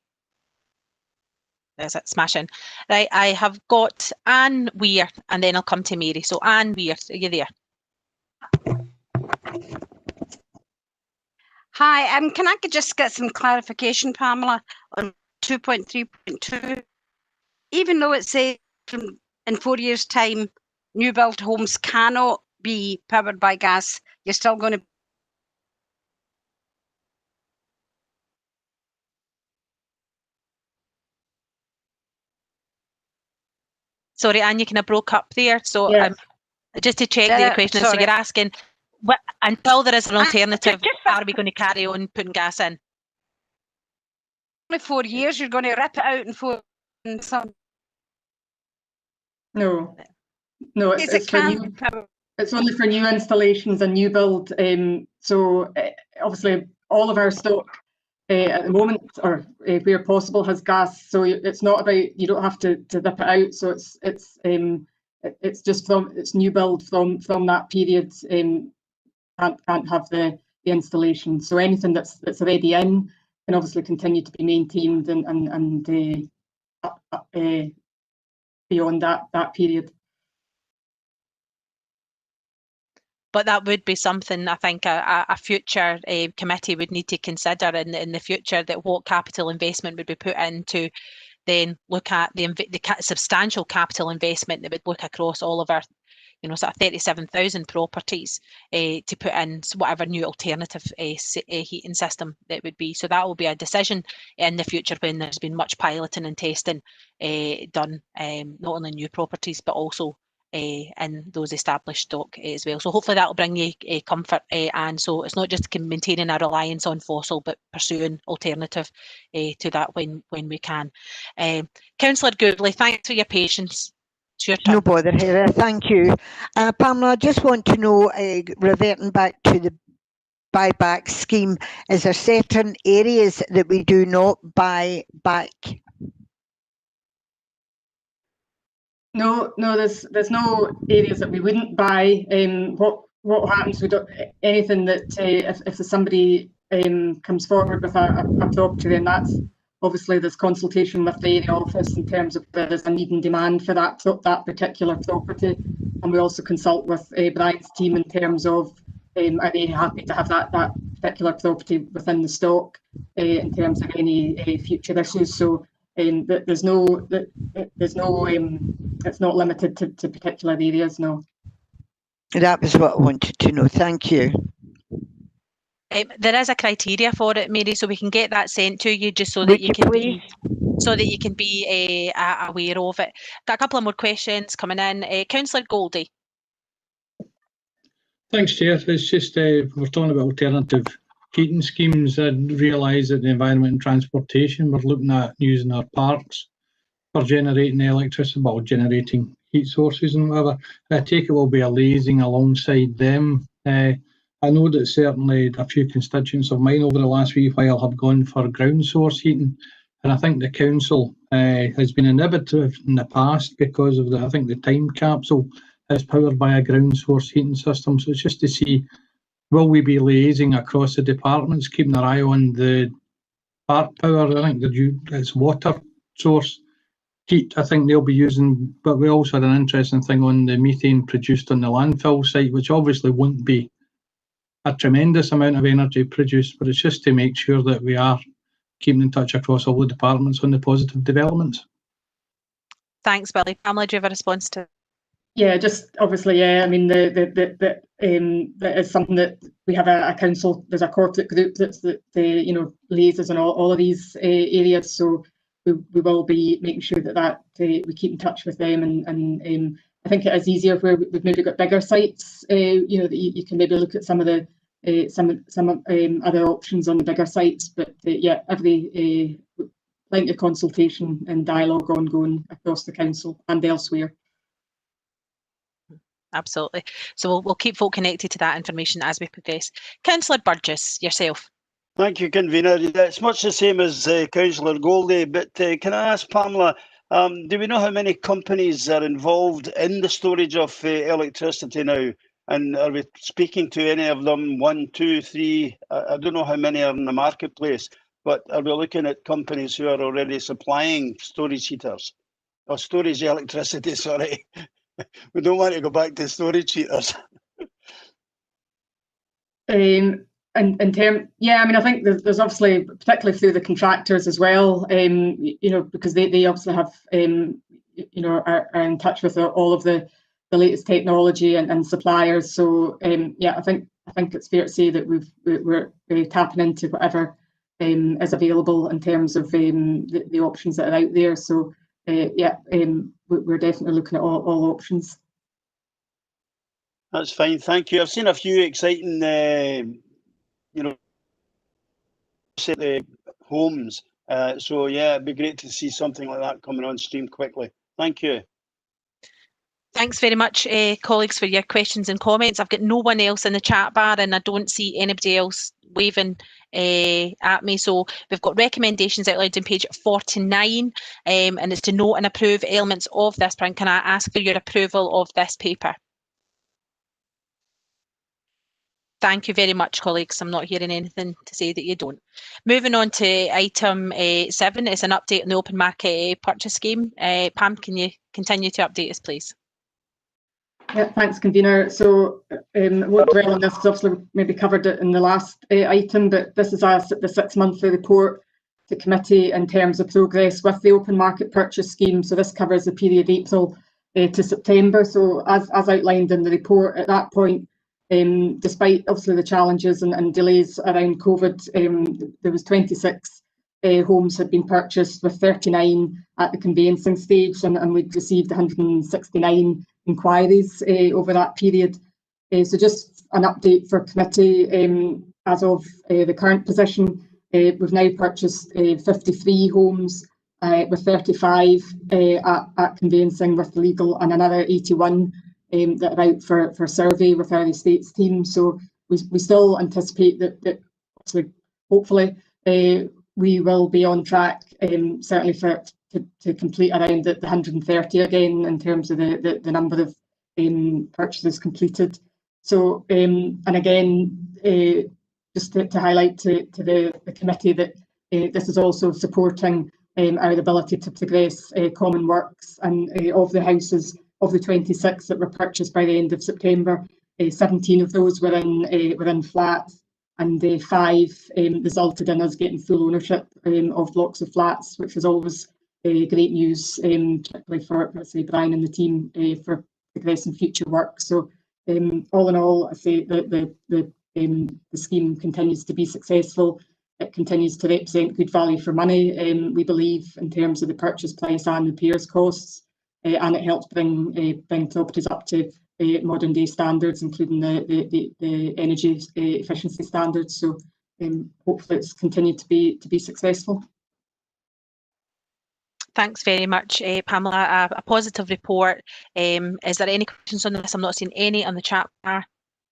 There's it, smashing. Right, I have got Anne Weir, and then I'll come to Mary. So Anne Weir, are you there? Hi, can I just get some clarification, Pamela, on 2.3.2? Even though it says in 4 years' time, new built homes cannot be powered by gas, you're still going to Sorry, Anne, you kind of broke up there. So yes. Just to check the question, so you're asking, until there is an alternative, are we going to carry on putting gas in? Only 4 years, you're going to rip it out in 4 some? No, no, it's for new. It's only for new installations and new build. So obviously all of our stock at the moment, or where possible, has gas. So it's not about, you don't have to dip it out. So it's just it's new build from that period. Can't have the installation. So anything that's already in can obviously continue to be maintained and beyond that period. But that would be something I think a future committee would need to consider in the future, that what capital investment would be put into, then look at the substantial capital investment that would look across all of our, sort of 37,000 properties to put in whatever new alternative heating system that would be. So that will be a decision in the future when there's been much piloting and testing done, not only new properties but also in those established stock as well. So hopefully that will bring you comfort, and so it's not just maintaining a reliance on fossil, but pursuing alternative to that when we can. Councillor Goodley, thanks for your patience. It's your turn. No bother, Heather, thank you. Pamela, I just want to know, reverting back to the buyback scheme, is there certain areas that we do not buy back? No, there's no areas that we wouldn't buy. What happens, we don't, anything that if somebody comes forward with a property, then that's obviously there's consultation with the area office in terms of whether there's a need and demand for that particular property, and we also consult with Brian's team in terms of are they happy to have that particular property within the stock in terms of any future issues. So it's not limited to particular areas, no. That was what I wanted to know. Thank you. There is a criteria for it, Mary, so we can get that sent to you just so that you can be aware of it. Got a couple of more questions coming in. Councillor Goldie. Thanks, Chair. It's just we're talking about alternative heating schemes. I realise that the environment and transportation, we're looking at using our parks for generating electricity, or generating heat sources and whatever. I take it will be a liaising alongside them. I know that certainly a few constituents of mine over the last wee while have gone for ground source heating, and I think the council has been innovative in the past because of I think the time capsule is powered by a ground source heating system. So it's just to see, will we be liaising across the departments, keeping our eye on the park power? I think it's water source heat, I think they'll be using, but we also had an interesting thing on the methane produced on the landfill site, which obviously won't be a tremendous amount of energy produced, but it's just to make sure that we are keeping in touch across all the departments on the positive developments. Thanks, Billy. Pamela, do you have a response to? Yeah, just obviously, yeah. I mean, that is something that we have a council. There's a corporate group that liaises on all of these areas. So we will be making sure that we keep in touch with them, and I think it is easier where we've maybe got bigger sites. That you can maybe look at some of the other options on the bigger sites. But yeah, plenty of consultation and dialogue ongoing across the council and elsewhere. Absolutely. So we'll keep folk connected to that information as we progress. Councillor Burgess, yourself. Thank you, Convener. It's much the same as Councillor Goldie, but can I ask Pamela, do we know how many companies are involved in the storage of electricity now? And are we speaking to any of them, 1, 2, 3? I don't know how many are in the marketplace, but are we looking at companies who are already supplying storage heaters? Or storage electricity, sorry. We don't want to go back to storage heaters. Yeah, I mean, I think there's obviously, particularly through the contractors as well, because they obviously have, are in touch with all of the latest technology and suppliers. So yeah, I think it's fair to say that we're tapping into whatever is available in terms of the options that are out there. So yeah, we're definitely looking at all options. That's fine, thank you. I've seen a few exciting, homes So yeah, it'd be great to see something like that coming on stream quickly. Thank you. Thanks very much, colleagues, for your questions and comments. I've got no one else in the chat bar and I don't see anybody else waving at me. So we've got recommendations outlined on page 49 and it's to note and approve elements of this plan. Can I ask for your approval of this paper? Thank you very much, colleagues. I'm not hearing anything to say that you don't. Moving on to item 7, it's an update on the open market purchase scheme. Pam, can you continue to update us, please? Yeah, thanks, convener. So I won't dwell on this because obviously we maybe covered it in the last item, but this is the 6-monthly report to committee in terms of progress with the open market purchase scheme. So this covers the period April to September. So as outlined in the report, at that point, despite obviously the challenges and delays around COVID, there was 26 homes had been purchased, with 39 at the conveyancing stage, and we'd received 169 inquiries over that period. So just an update for committee, as of the current position, we've now purchased 53 homes with 35 at conveyancing with legal, and another 81 that are out for survey with our estates team. So we still anticipate that hopefully we will be on track, certainly to complete around the 130 again in terms of the number of purchases completed. So and again, just to highlight to the committee that this is also supporting our ability to progress common works, and of the houses, of the 26 that were purchased by the end of September, 17 of those were in flats, and 5 resulted in us getting full ownership of blocks of flats, which was always great news, particularly for, let's say, Brian and the team for progressing future work. So all in all, I say that the scheme continues to be successful. It continues to represent good value for money, we believe, in terms of the purchase price and repairs costs, and it helps bring properties up to modern day standards, including the energy efficiency standards. So hopefully it's continued to be successful. Thanks very much, Pamela. A positive report. Is there any questions on this? I'm not seeing any on the chat bar.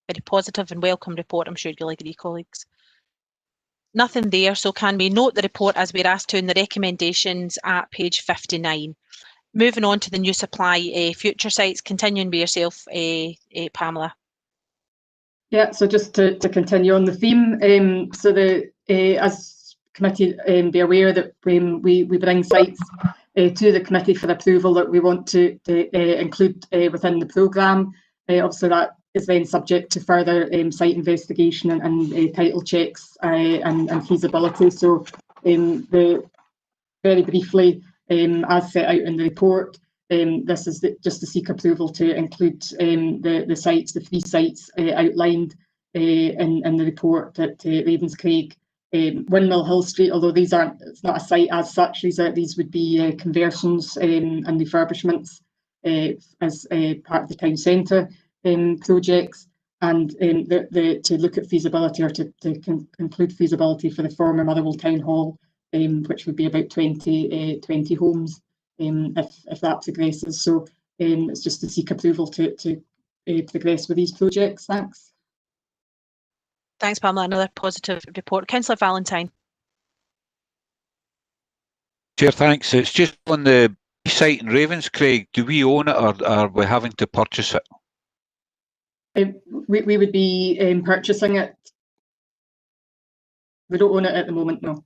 Very positive and welcome report. I'm sure you'll agree, colleagues. Nothing there, so can we note the report as we're asked to in the recommendations at page 59. Moving on to the new supply future sites, continuing with yourself, Pamela. Yeah, so just to continue on the theme, so as committee be aware that we bring sites to the committee for approval that we want to include within the programme. Obviously that is then subject to further site investigation and title checks and feasibility. So very briefly, as set out in the report, this is just to seek approval to include the sites, the 3 sites outlined in the report at Ravenscraig, Windmill Hill Street. Although it's not a site as such. These would be conversions and refurbishments as part of the town centre projects, and to look at feasibility, or to conclude feasibility for the former Motherwell Town Hall, which would be about 20 homes if that progresses. So it's just to seek approval to progress with these projects. Thanks. Thanks, Pamela. Another positive report. Councillor Valentine. Chair, thanks. It's just on the site in Ravenscraig. Do we own it, or are we having to purchase it? We would be purchasing it. We don't own it at the moment, no.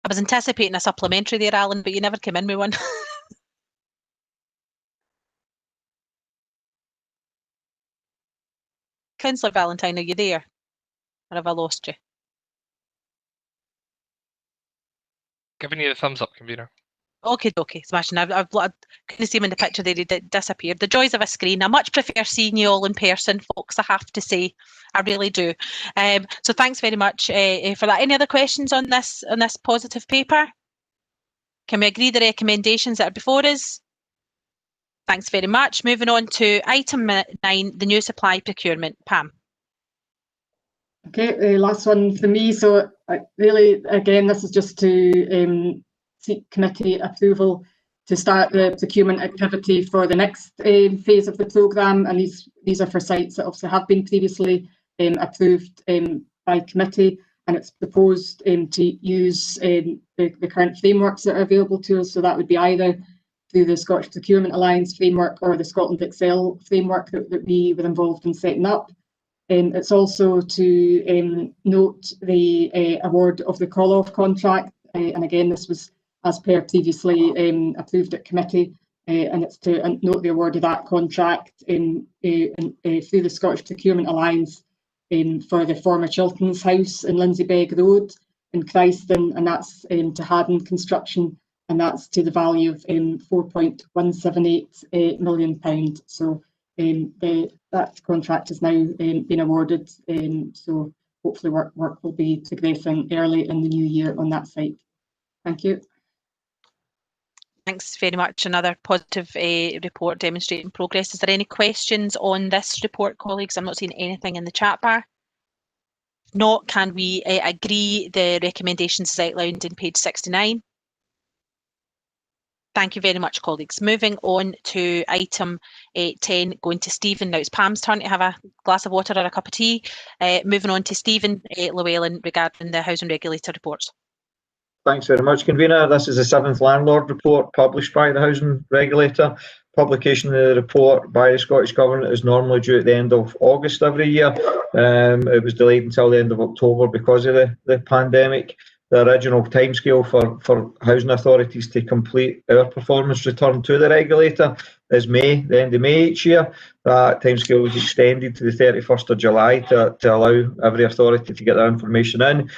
I was anticipating a supplementary there, Alan, but you never came in with one. Councillor Valentine, are you there? Or have I lost you? Giving you the thumbs up, convener. Okay, smashing. I couldn't see him in the picture there, he disappeared. The joys of a screen. I much prefer seeing you all in person, folks, I have to say. I really do. So thanks very much for that. Any other questions on this positive paper? Can we agree the recommendations that are before us? Thanks very much. Moving on to item 9, the new supply procurement. Pam. Okay, last one for me. So really, again, this is just to seek committee approval to start the procurement activity for the next phase of the programme, and these are for sites that obviously have been previously approved by committee, and it's proposed to use the current frameworks that are available to us. So that would be either through the Scottish Procurement Alliance framework or the Scotland Excel framework that we were involved in setting up. It's also to note the award of the call-off contract, and again, this was as per previously approved at committee, and it's to note the award of that contract through the Scottish Procurement Alliance for the former Chilton's House in Lindsay Begg Road in Christon, and that's to Haddon Construction, and that's to the value of £4.178 million. So that contract has now been awarded, so hopefully work will be progressing early in the new year on that site. Thank you. Thanks very much. Another positive report demonstrating progress. Is there any questions on this report, colleagues? I'm not seeing anything in the chat bar. If not, can we agree the recommendations as outlined in page 69? Thank you very much, colleagues. Moving on to item 10, going to Stephen. Now it's Pam's turn to have a glass of water or a cup of tea. Moving on to Stephen Llewellyn regarding the Housing Regulator reports. Thanks very much, Convener. This is the 7th Landlord Report published by the Housing Regulator. Publication of the report by the Scottish Government is normally due at the end of August every year. It was delayed until the end of October because of the pandemic. The original timescale for housing authorities to complete our performance return to the regulator is May, the end of May each year. That timescale was extended to the 31st of July to allow every authority to get their information in.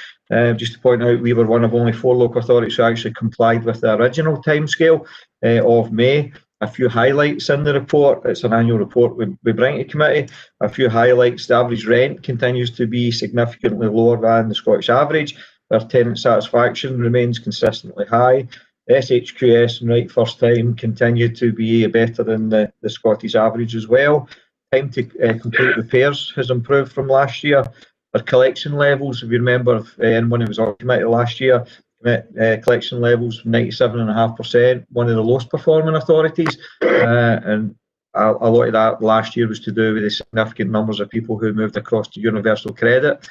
Just to point out, we were one of only 4 local authorities who actually complied with the original timescale of May. A few highlights in the report. It's an annual report we bring to committee. A few highlights: the average rent continues to be significantly lower than the Scottish average. Our tenant satisfaction remains consistently high. SHQS and right first time continue to be better than the Scottish average as well. Time to complete repairs has improved from last year. Our collection levels, if you remember, when it was on committee last year, collection levels 97.5%, one of the lowest performing authorities, and a lot of that last year was to do with the significant numbers of people who moved across to universal credit.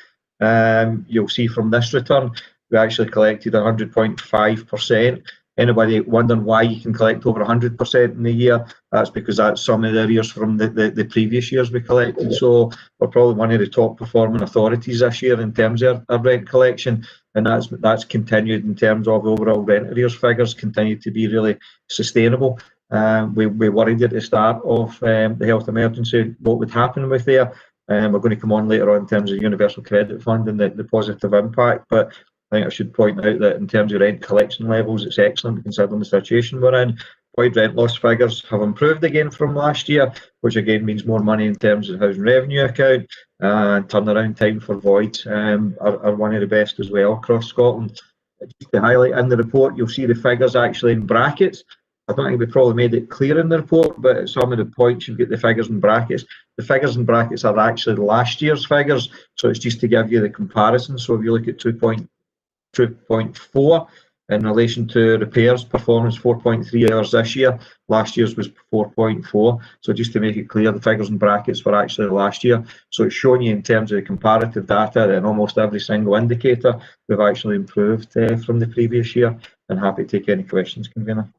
You'll see from this return, we actually collected 100.5%. Anybody wondering why you can collect over 100% in a year? That's because that's some of the arrears from the previous years we collected. So we're probably one of the top performing authorities this year in terms of our rent collection, and that's continued in terms of overall rent arrears figures continue to be really sustainable. We worried at the start of the health emergency what would happen with there. We're going to come on later on in terms of Universal Credit Fund and the positive impact, but I think I should point out that in terms of rent collection levels, it's excellent considering the situation we're in. Void rent loss figures have improved again from last year, which again means more money in terms of housing revenue account, and turnaround time for voids are one of the best as well across Scotland. Just to highlight in the report, you'll see the figures actually in brackets. I don't think we probably made it clear in the report, but at some of the points you've got the figures in brackets. The figures in brackets are actually last year's figures, so it's just to give you the comparison. So if you look at 2.4 in relation to repairs, performance 4.3 hours this year, last year's was 4.4. So just to make it clear, the figures in brackets were actually last year. So it's showing you in terms of the comparative data and almost every single indicator, we've actually improved from the previous year. And happy to take any questions, Convener.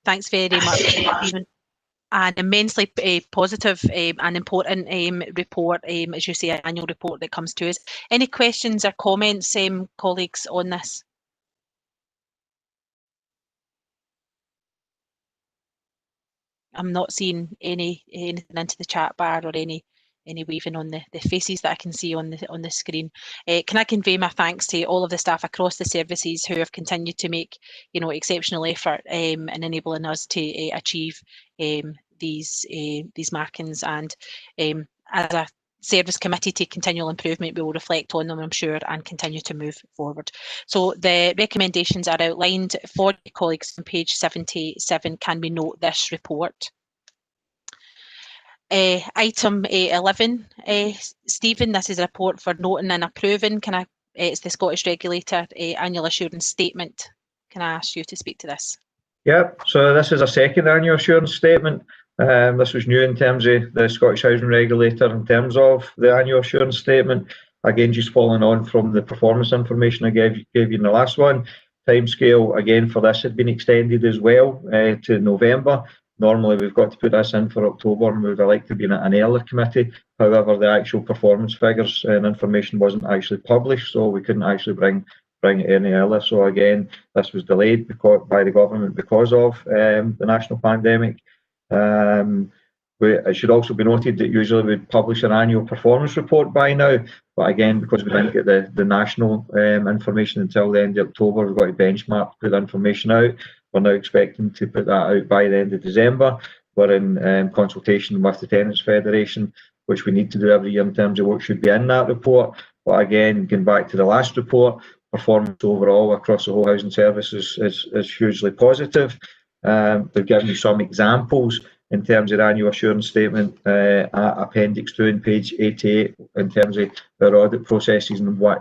Thanks very much, Stephen. An immensely positive and important report, as you say, an annual report that comes to us. Any questions or comments, colleagues, on this? I'm not seeing anything into the chat bar or any waving on the faces that I can see on the screen. Can I convey my thanks to all of the staff across the services who have continued to make exceptional effort in enabling us to achieve these markings, and as a service committee to continual improvement, we will reflect on them, I'm sure, and continue to move forward. So the recommendations are outlined for colleagues on page 77. Can we note this report? Item 11, Stephen, this is a report for noting and approving. It's the Scottish Regulator Annual Assurance Statement. Can I ask you to speak to this? Yep, so this is a second annual assurance statement. This was new in terms of the Scottish Housing Regulator in terms of the annual assurance statement. Again, just following on from the performance information I gave you in the last one. Timescale again for this had been extended as well to November. Normally we've got to put this in for October and we would have liked to be in an earlier committee. However, the actual performance figures and information wasn't actually published, so we couldn't actually bring it any earlier. So again, this was delayed by the government because of the national pandemic. It should also be noted that usually we'd publish an annual performance report by now, but again, because we didn't get the national information until the end of October, we've got to benchmark, put the information out. We're now expecting to put that out by the end of December. We're in consultation with the Tenants Federation, which we need to do every year in terms of what should be in that report. But again, going back to the last report, performance overall across the whole housing service is hugely positive. They've given you some examples in terms of the annual assurance statement, Appendix 2 and page 88, in terms of our audit processes and why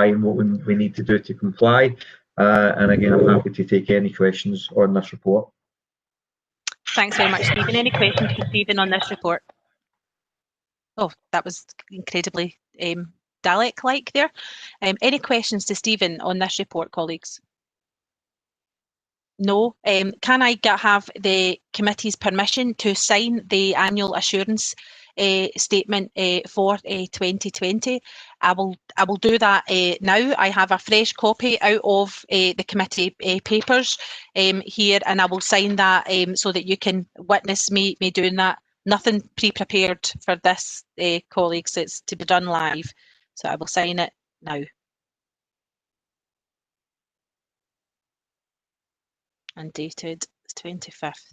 and what we need to do to comply. And again, I'm happy to take any questions on this report. Thanks very much, Stephen. Any questions for Stephen on this report? Oh, that was incredibly Dalek-like there. Any questions to Stephen on this report, colleagues? No. Can I have the committee's permission to sign the annual assurance statement for 2020? I will do that now. I have a fresh copy out of the committee papers here, and I will sign that so that you can witness me doing that. Nothing pre-prepared for this, colleagues. It's to be done live. So I will sign it now. And dated 25th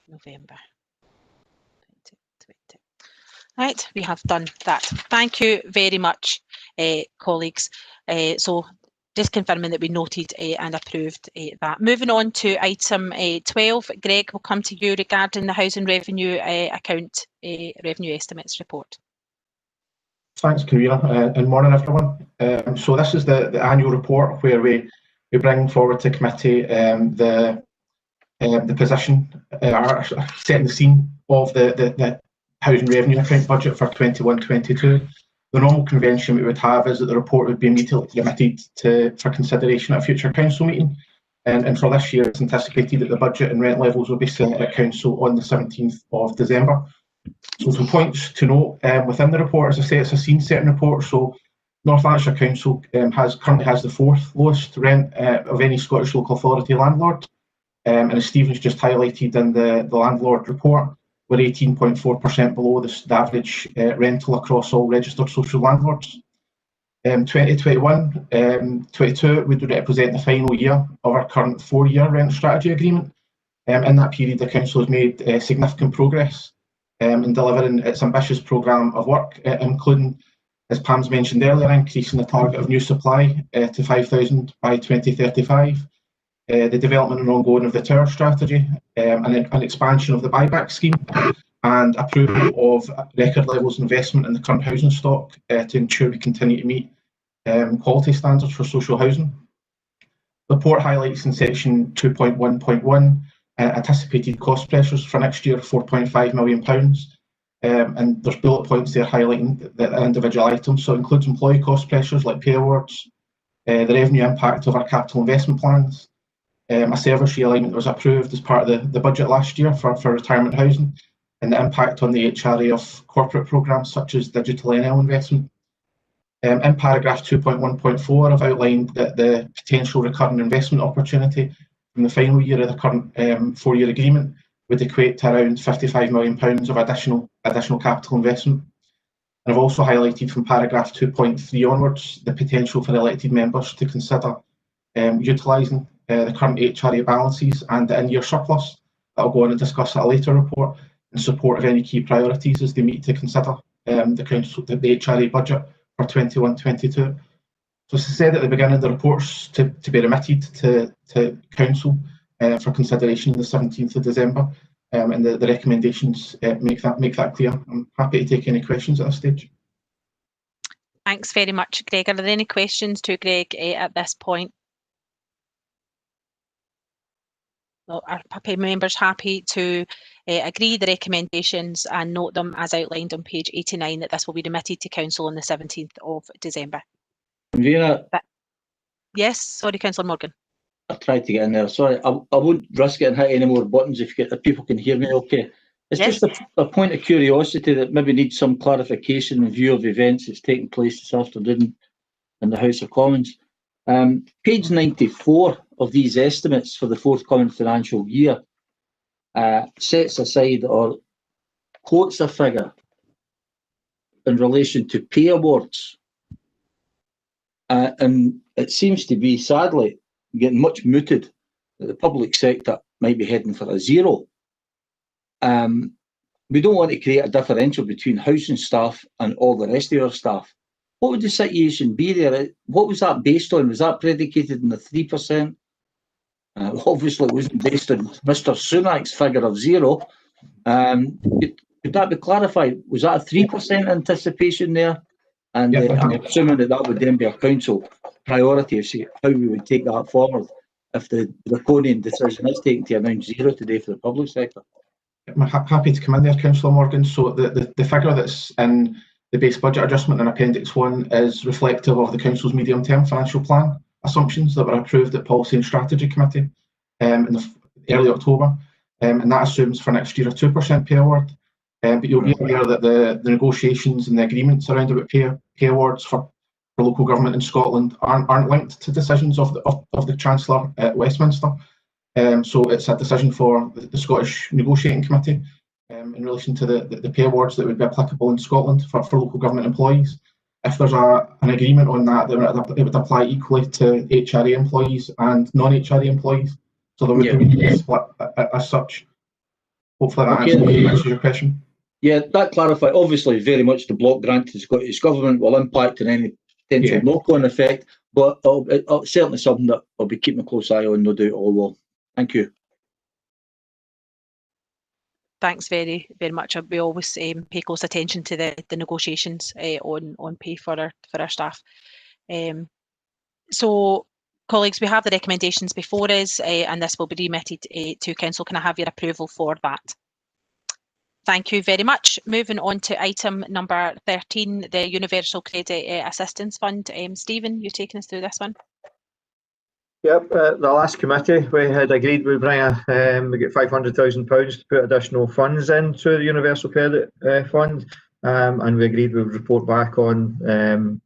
November 2020. Right, we have done that. Thank you very much, colleagues. So just confirming that we noted and approved that. Moving on to item 12, Greg, will come to you regarding the housing revenue account revenue estimates report. Thanks, Karina, and morning everyone. So this is the annual report where we bring forward to committee the position, setting the scene of the housing revenue account budget for 21-22. The normal convention we would have is that the report would be immediately remitted for consideration at a future council meeting. And for this year, it's anticipated that the budget and rent levels will be set at council on the 17th of December. So some points to note within the report, as I say, it's a scene setting report. So North Lanarkshire Council currently has the 4th lowest rent of any Scottish local authority landlord. And as Stephen's just highlighted in the landlord report, we're 18.4% below the average rental across all registered social landlords. 2021-22 would represent the final year of our current 4-year rent strategy agreement. In that period, the council has made significant progress in delivering its ambitious programme of work, including, as Pam's mentioned earlier, increasing the target of new supply to 5,000 by 2035, the development and ongoing of the tower strategy, an expansion of the buyback scheme, and approval of record levels of investment in the current housing stock to ensure we continue to meet quality standards for social housing. The report highlights in section 2.1.1 anticipated cost pressures for next year, £4.5 million. And there's bullet points there highlighting the individual items. So it includes employee cost pressures like pay awards, the revenue impact of our capital investment plans, a service realignment that was approved as part of the budget last year for retirement housing, and the impact on the HRA of corporate programmes such as digital NL investment. In paragraph 2.1.4, I've outlined that the potential recurring investment opportunity from the final year of the current 4-year agreement would equate to around £55 million of additional capital investment. And I've also highlighted from paragraph 2.3 onwards the potential for elected members to consider utilising the current HRA balances and the in-year surplus that I'll go on and discuss at a later report in support of any key priorities as they meet to consider the HRA budget for 21-22. So as I said at the beginning, the report's to be remitted to Council for consideration on the 17th of December. and the recommendations make that clear. I'm happy to take any questions at this stage. Thanks very much, Greg. Are there any questions to Greg at this point? Well, are members happy to agree the recommendations and note them as outlined on page 89 that this will be remitted to Council on the 17th of December? Yes, sorry, Councillor Morgan. I tried to get in there. Sorry, I won't risk getting hit any more buttons if people can hear me okay. It's just a point of curiosity that maybe needs some clarification in view of events that's taking place this afternoon in the House of Commons. Page 94 of these estimates for the forthcoming financial year sets aside or quotes a figure in relation to pay awards. And it seems to be, sadly, getting much mooted that the public sector might be heading for a zero. We don't want to create a differential between housing staff and all the rest of our staff. What would the situation be there? What was that based on? Was that predicated on the 3%? Obviously, it wasn't based on Mr. Sunak's figure of zero. Could that be clarified? Was that a 3% anticipation there? And I'm assuming that would then be a council priority to see how we would take that forward if the draconian decision is taken to announce zero today for the public sector. I'm happy to come in there, Councillor Morgan. So the figure that's in the base budget adjustment in Appendix 1 is reflective of the Council's medium-term financial plan assumptions that were approved at Policy and Strategy Committee in early October. And that assumes for next year a 2% pay award. But you'll be aware that the negotiations and the agreements around about pay awards for local government in Scotland aren't linked to decisions of the Chancellor at Westminster. So it's a decision for the Scottish Negotiating Committee in relation to the pay awards that would be applicable in Scotland for local government employees. If there's an agreement on that, then it would apply equally to HRA employees and non-HRA employees. So there would be a split as such. Hopefully that answers your question. Yeah, that clarifies. Obviously, very much the block grant to the Scottish Government will impact on any potential knock-on effect, but it's certainly something that I'll be keeping a close eye on, no doubt all will. Thank you. Thanks very much. We always pay close attention to the negotiations on pay for our staff. So, colleagues, we have the recommendations before us, and this will be remitted to Council. Can I have your approval for that? Thank you very much. Moving on to item number 13, the Universal Credit Assistance Fund. Stephen, you're taking us through this one. Yep, the last committee we had agreed we'd bring we get £500,000 to put additional funds into the Universal Credit Fund, and we agreed we would report back on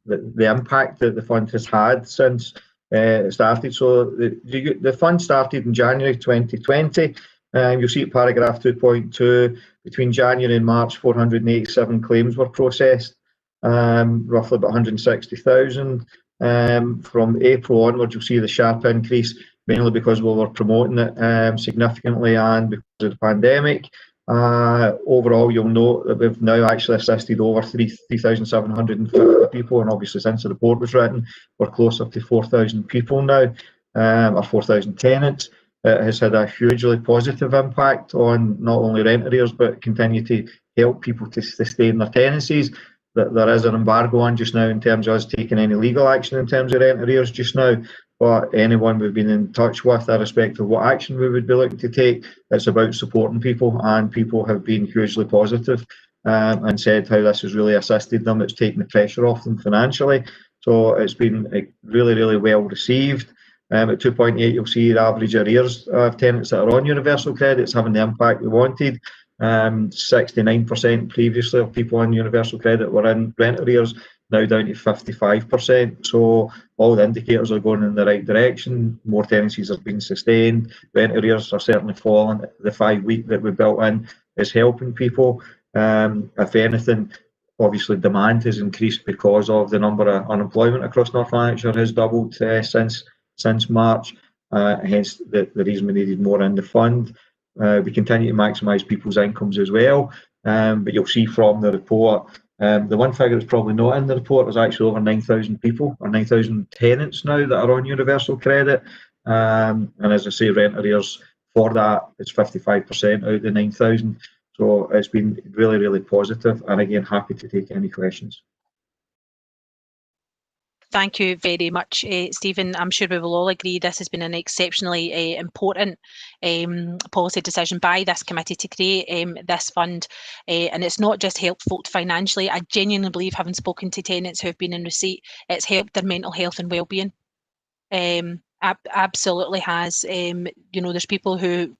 the impact that the fund has had since it started. So the fund started in January 2020. You'll see at paragraph 2.2, between January and March, 487 claims were processed, roughly about 160,000. From April onwards, you'll see the sharp increase, mainly because we were promoting it significantly and because of the pandemic. Overall, you'll note that we've now actually assisted over 3,750 people, and obviously since the report was written, we're closer to 4,000 people now, or 4,000 tenants. It has had a hugely positive impact on not only rent arrears, but continue to help people to stay in their tenancies. There is an embargo on just now in terms of us taking any legal action in terms of rent arrears just now, but anyone we've been in touch with, irrespective of what action we would be looking to take, it's about supporting people, and people have been hugely positive and said how this has really assisted them. It's taken the pressure off them financially, so it's been really, really well received. At 2.8, you'll see the average arrears of tenants that are on universal credits having the impact we wanted. 69% previously of people on universal credit were in rent arrears, now down to 55%. So all the indicators are going in the right direction. More tenancies are being sustained. Rent arrears are certainly falling. The 5-week that we built in is helping people. If anything, obviously demand has increased because of the number of unemployment across North Lanarkshire has doubled since March. Hence the reason we needed more in the fund. We continue to maximise people's incomes as well, but you'll see from the report, the one figure that's probably not in the report is actually over 9,000 people, or 9,000 tenants now that are on universal credit, and as I say, rent arrears for that, it's 55% out of the 9,000. So it's been really, really positive. And again, happy to take any questions. Thank you very much, Stephen. I'm sure we will all agree this has been an exceptionally important policy decision by this committee to create this fund. And it's not just helped folk financially. I genuinely believe, having spoken to tenants who have been in receipt, it's helped their mental health and well-being. Absolutely has. There's people who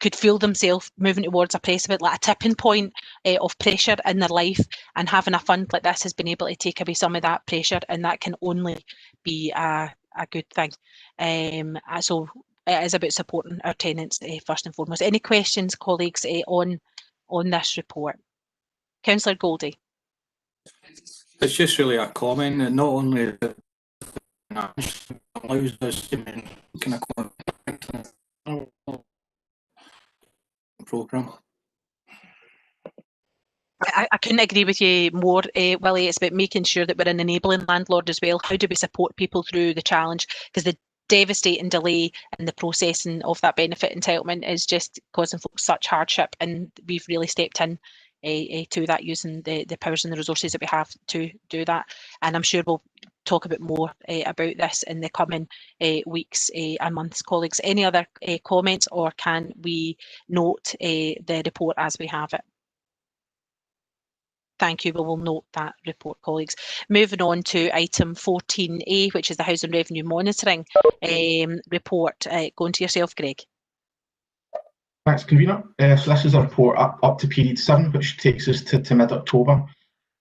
could feel themselves moving towards a precipice, like a tipping point of pressure in their life, and having a fund like this has been able to take away some of that pressure, and that can only be a good thing. So it is about supporting our tenants first and foremost. Any questions, colleagues, on this report? Councillor Goldie. It's just really a comment, and not only that allows us to kind of programme. I couldn't agree with you more, Willie. It's about making sure that we're an enabling landlord as well. How do we support people through the challenge? Because the devastating delay in the processing of that benefit entitlement is just causing folks such hardship, and we've really stepped in to that using the powers and the resources that we have to do that. And I'm sure we'll talk a bit more about this in the coming weeks and months. Colleagues, any other comments, or can we note the report as we have it? Thank you. We will note that report, colleagues. Moving on to item 14A, which is the Housing Revenue Monitoring report. Going to yourself, Greg. Thanks, Convener. So this is a report up to period 7, which takes us to mid-October.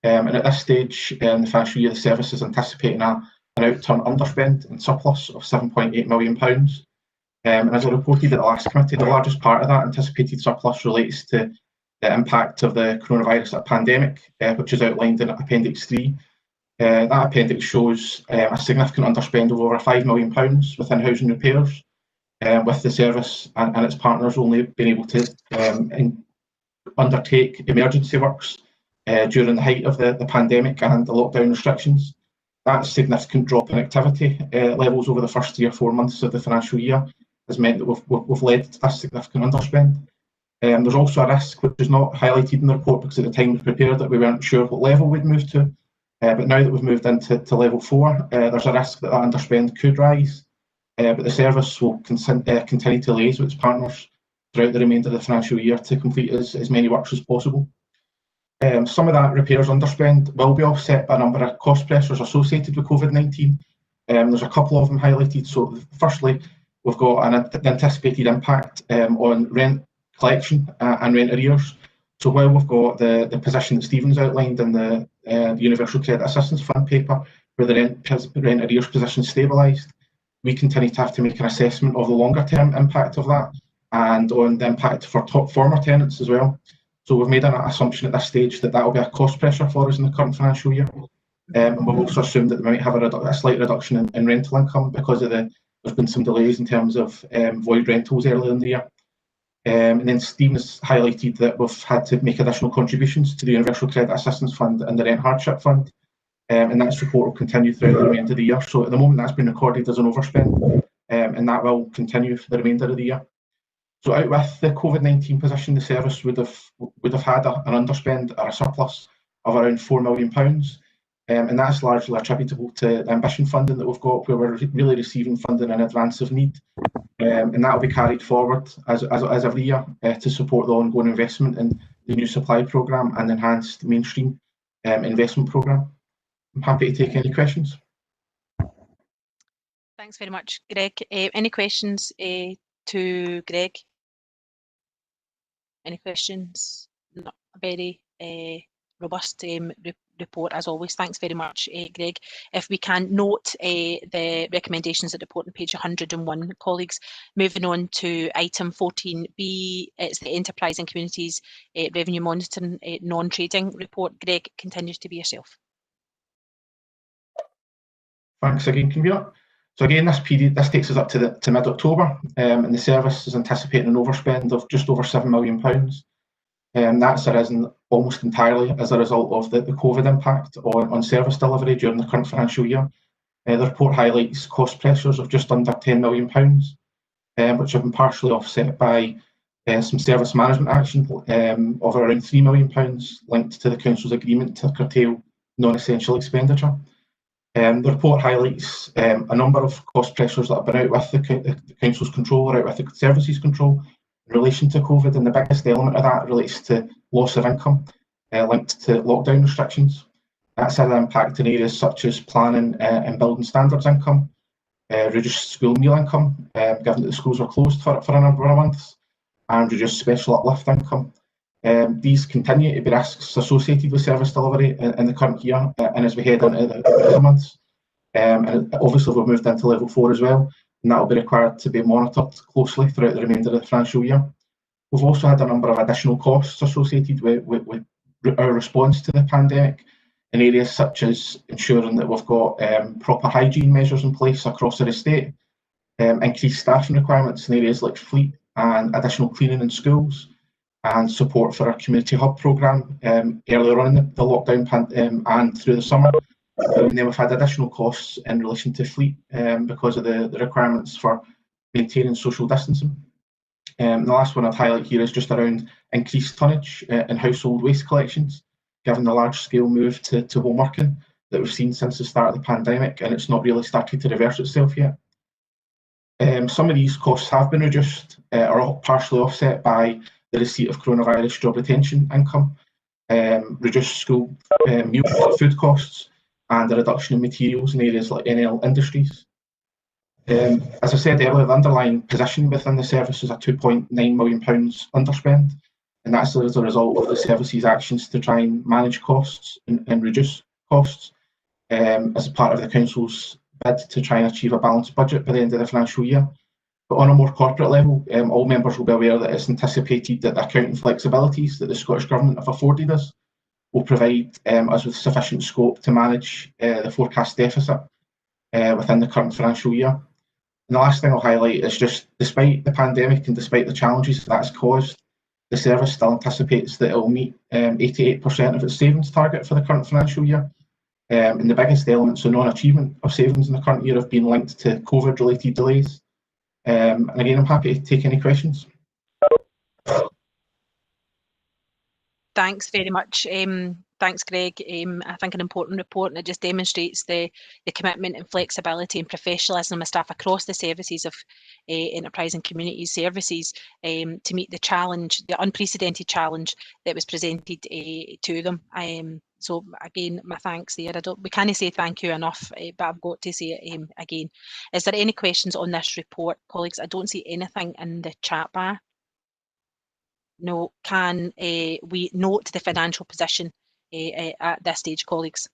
And at this stage in the financial year, the service is anticipating an outturn underspend and surplus of £7.8 million. And as I reported at the last committee, the largest part of that anticipated surplus relates to the impact of the coronavirus pandemic, which is outlined in Appendix 3. That appendix shows a significant underspend of over £5 million within housing repairs, with the service and its partners only being able to undertake emergency works during the height of the pandemic and the lockdown restrictions. That significant drop in activity levels over the first 3 or 4 months of the financial year has meant that we've led to this significant underspend. There's also a risk which is not highlighted in the report because at the time we prepared it we weren't sure what level we'd move to, but now that we've moved into level 4, there's a risk that underspend could rise, but the service will continue to liaise with its partners throughout the remainder of the financial year to complete as many works as possible. Some of that repairs underspend will be offset by a number of cost pressures associated with COVID-19. There's a couple of them highlighted. So firstly, we've got an anticipated impact on rent collection and rent arrears. So while we've got the position that Stephen's outlined in the Universal Credit Assistance Fund paper, where the rent arrears position stabilised, we continue to have to make an assessment of the longer term impact of that and on the impact for former tenants as well. So we've made an assumption at this stage that will be a cost pressure for us in the current financial year. And we've also assumed that we might have a slight reduction in rental income because of there's been some delays in terms of void rentals earlier in the year. And then Stephen has highlighted that we've had to make additional contributions to the Universal Credit Assistance Fund and the Rent Hardship Fund. And that support will continue throughout the remainder of the year. So at the moment that's been recorded as an overspend, and that will continue for the remainder of the year. So out with the COVID-19 position, the service would have had an underspend or a surplus of around £4 million. And that's largely attributable to the ambition funding that we've got, where we're really receiving funding in advance of need. And that will be carried forward as every year to support the ongoing investment in the new supply programme and enhanced mainstream investment programme. I'm happy to take any questions. Thanks very much, Greg. Any questions to Greg? Any questions? Not a very robust report as always. Thanks very much, Greg. If we can note the recommendations at the report on page 101, colleagues. Moving on to item 14B, it's the Enterprise and Communities Revenue Monitoring non-trading report. Greg, continues to be yourself. Thanks again, Convener. So again, this takes us up to mid-October, and the service is anticipating an overspend of just over £7 million. That's arisen almost entirely as a result of the COVID impact on service delivery during the current financial year. The report highlights cost pressures of just under £10 million. which have been partially offset by some service management action of around £3 million linked to the Council's agreement to curtail non-essential expenditure. The report highlights a number of cost pressures that have been out with the Council's control or out with the Services control in relation to COVID, and the biggest element of that relates to loss of income linked to lockdown restrictions. That's had an impact in areas such as planning and building standards income, reduced school meal income, given that the schools were closed for a number of months, and reduced special uplift income. These continue to be risks associated with service delivery in the current year and as we head into the months. And obviously we've moved into level 4 as well, and that will be required to be monitored closely throughout the remainder of the financial year. We've also had a number of additional costs associated with our response to the pandemic in areas such as ensuring that we've got proper hygiene measures in place across our estate, increased staffing requirements in areas like fleet and additional cleaning in schools, and support for our community hub programme earlier on in the lockdown and through the summer. And then we've had additional costs in relation to fleet because of the requirements for maintaining social distancing. The last one I'd highlight here is just around increased tonnage in household waste collections, given the large scale move to home working that we've seen since the start of the pandemic, and it's not really started to reverse itself yet. Some of these costs have been reduced or partially offset by the receipt of coronavirus job retention income, reduced school meal food costs, and a reduction in materials in areas like NL Industries. As I said earlier, the underlying position within the service is a £2.9 million underspend, and that's as a result of the service's actions to try and manage costs and reduce costs as part of the Council's bid to try and achieve a balanced budget by the end of the financial year. But on a more corporate level, all members will be aware that it's anticipated that the accounting flexibilities that the Scottish Government have afforded us will provide us with sufficient scope to manage the forecast deficit within the current financial year. And the last thing I'll highlight is just, despite the pandemic and despite the challenges that's caused, the service still anticipates that it will meet 88% of its savings target for the current financial year. And the biggest elements of non-achievement of savings in the current year have been linked to COVID-related delays. And again, I'm happy to take any questions. Thanks very much. Thanks, Greg. I think an important report, and it just demonstrates the commitment and flexibility and professionalism of staff across the services of enterprise and community services to meet the challenge, the unprecedented challenge that was presented to them. So again, my thanks there. We can't say thank you enough, but I've got to say it again. Is there any questions on this report, colleagues? I don't see anything in the chat bar. No. Can we note the financial position at this stage, colleagues?